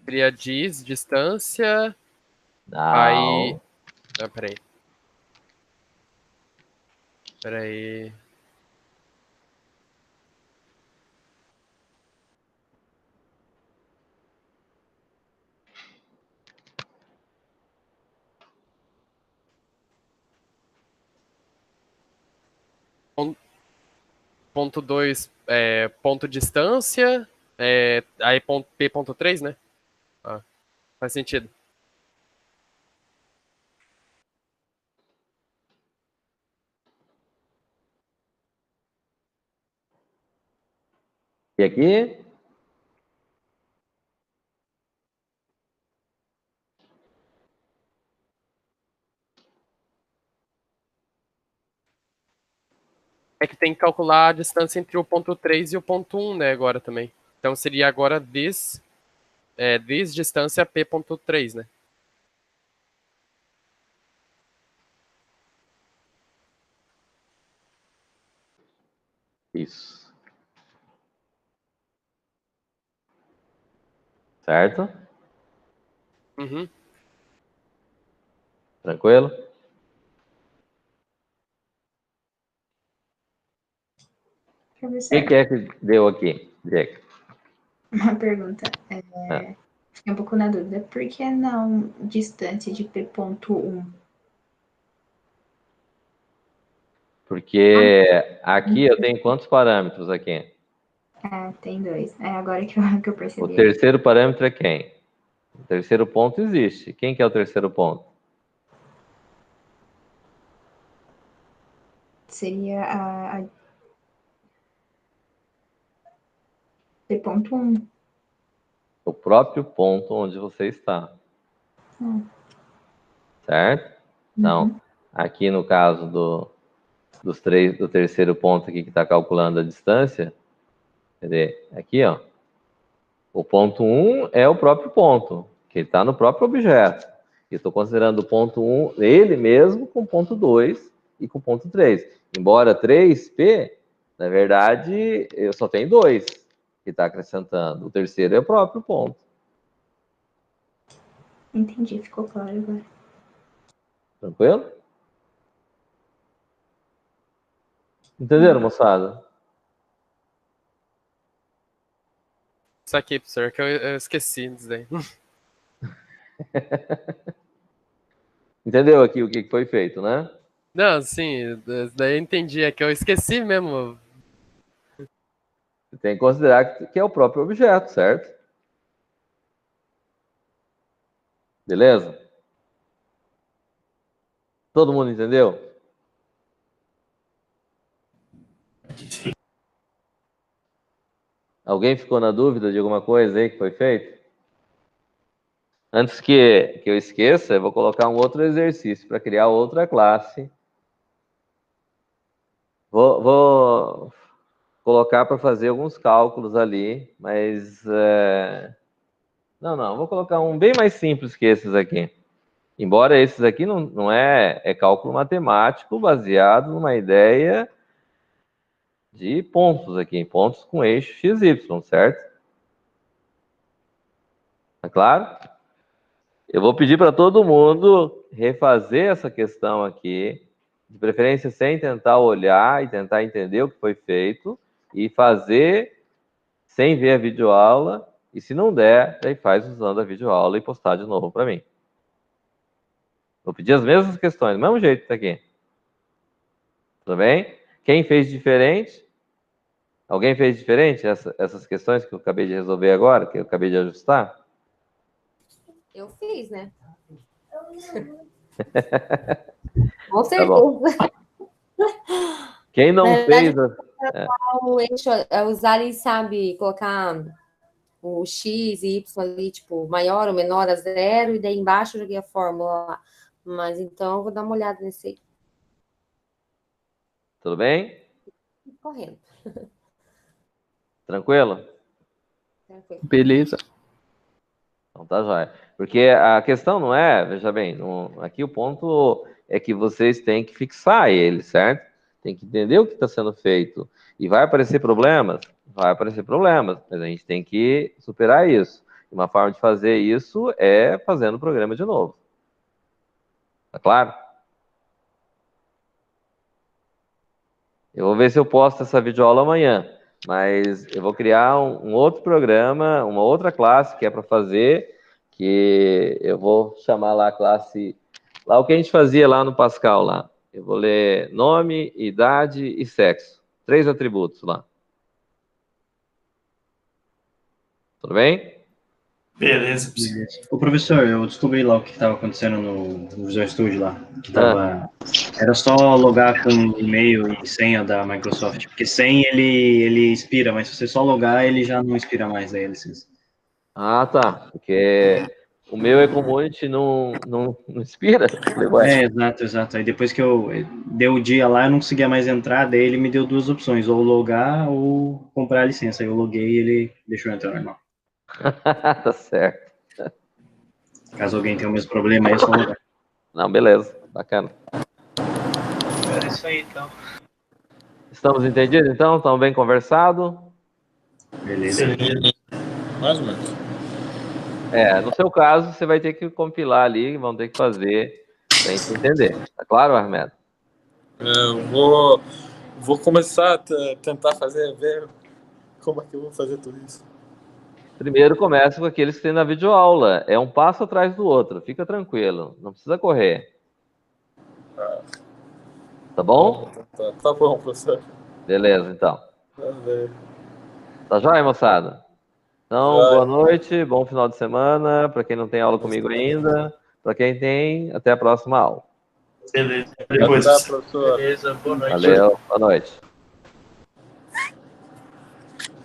Speaker 8: Seria diz, distância.
Speaker 1: Não.
Speaker 8: Aí. Peraí. Peraí. Ponto 2, ponto distância. Aí P.3, né? Faz sentido.
Speaker 1: E aqui?
Speaker 8: É que tem que calcular a distância entre o ponto 3 e o ponto 1, né, agora também. Então seria agora this distância P.3, né?
Speaker 1: Isso. Certo?
Speaker 8: Uhum.
Speaker 1: Tranquilo? O que é que deu aqui, Diego?
Speaker 6: Uma pergunta. Fiquei um pouco na dúvida. Por que não distância de P.1?
Speaker 1: Porque aqui eu tenho quantos parâmetros aqui?
Speaker 6: Tem 2. Agora que eu percebi.
Speaker 1: O terceiro parâmetro é quem? O terceiro ponto existe. Quem que é o terceiro ponto?
Speaker 6: Seria a P.1.
Speaker 1: O próprio ponto onde você está. Certo? Então, aqui no caso do terceiro ponto aqui que está calculando a distância, cadê? Aqui, ó. O ponto 1 é o próprio ponto, que está no próprio objeto. Eu estou considerando o ponto 1, ele mesmo, com o ponto 2 e com o ponto 3. Embora 3P, na verdade, eu só tenho 2 que está acrescentando. O terceiro é o próprio ponto.
Speaker 6: Entendi, ficou claro agora.
Speaker 1: Tranquilo? Entenderam, moçada?
Speaker 8: Isso aqui, professor, que eu esqueci disso daí.
Speaker 1: Entendeu aqui o que foi feito, né?
Speaker 8: Não, sim, daí eu entendi. É que eu esqueci mesmo.
Speaker 1: Você tem que considerar que é o próprio objeto, certo? Beleza? Todo mundo entendeu? Alguém ficou na dúvida de alguma coisa aí que foi feito? Antes que eu esqueça, eu vou colocar um outro exercício para criar outra classe. Vou colocar para fazer alguns cálculos ali, mas... Não, vou colocar um bem mais simples que esses aqui. Embora esses aqui não é cálculo matemático baseado numa ideia de pontos aqui, pontos com eixo x, y, certo? Tá claro? Eu vou pedir para todo mundo refazer essa questão aqui, de preferência sem tentar olhar e tentar entender o que foi feito, e fazer sem ver a videoaula, e se não der, daí faz usando a videoaula e postar de novo para mim. Vou pedir as mesmas questões, do mesmo jeito que tá aqui. Tudo bem? Quem fez diferente? Alguém fez diferente essas questões que eu acabei de resolver agora, que eu acabei de ajustar?
Speaker 7: Eu fiz, né? Com certeza.
Speaker 1: Tá bom. Quem não fez...
Speaker 7: O eixo, usar e sabe, colocar o X e Y ali, tipo, maior ou menor a 0, e daí embaixo eu joguei a fórmula lá. Mas então eu vou dar uma olhada nesse aí.
Speaker 1: Tudo bem?
Speaker 7: Correndo.
Speaker 1: Tranquilo?
Speaker 3: Beleza.
Speaker 1: Então tá jóia. Porque a questão não é, veja bem, aqui o ponto é que vocês têm que fixar ele, certo? Tem que entender o que está sendo feito. E vai aparecer problemas? Vai aparecer problemas, mas a gente tem que superar isso. E uma forma de fazer isso é fazendo o programa de novo. Tá claro? Eu vou ver se eu posto essa videoaula amanhã, mas eu vou criar um outro programa, uma outra classe que é para fazer, que eu vou chamar lá a classe, lá o que a gente fazia lá no Pascal lá. Eu vou ler nome, idade e sexo. 3 atributos lá. Tudo bem?
Speaker 9: Beleza.
Speaker 2: Ô, professor, eu descobri lá o que estava acontecendo no Visual Studio lá. Que tava... Era só logar com e-mail e senha da Microsoft. Porque sem ele expira, mas se você só logar, ele já não expira mais aí a licença.
Speaker 1: Ah, tá. Porque o meu e-community não expira.
Speaker 2: Exato. Aí depois que eu dei o dia lá, eu não conseguia mais entrar, daí ele me deu 2 opções, ou logar ou comprar a licença. Aí eu loguei e ele deixou eu entrar normal.
Speaker 1: Tá certo.
Speaker 2: Caso alguém tenha o mesmo problema, aí é só logar.
Speaker 1: Não, beleza. Bacana.
Speaker 5: É isso aí, então.
Speaker 1: Estamos entendidos, então? Estamos bem conversados?
Speaker 2: Beleza.
Speaker 11: Mais ou menos.
Speaker 1: No seu caso, você vai ter que compilar ali, vão ter que fazer para a gente entender. Tá claro, Armedo?
Speaker 11: Vou começar a tentar ver como é que eu vou fazer tudo isso.
Speaker 1: Primeiro começa com aqueles que tem na videoaula. É um passo atrás do outro. Fica tranquilo. Não precisa correr. Tá bom?
Speaker 11: Tá bom, professor.
Speaker 1: Beleza, então. Tá joia, moçada? Então,
Speaker 11: Joia.
Speaker 1: boa noite, bom final de semana. Para quem não tem aula comigo ainda. Para quem tem, até a próxima aula.
Speaker 9: Beleza.
Speaker 11: Até, professor.
Speaker 5: Beleza, boa noite.
Speaker 1: Valeu, boa noite.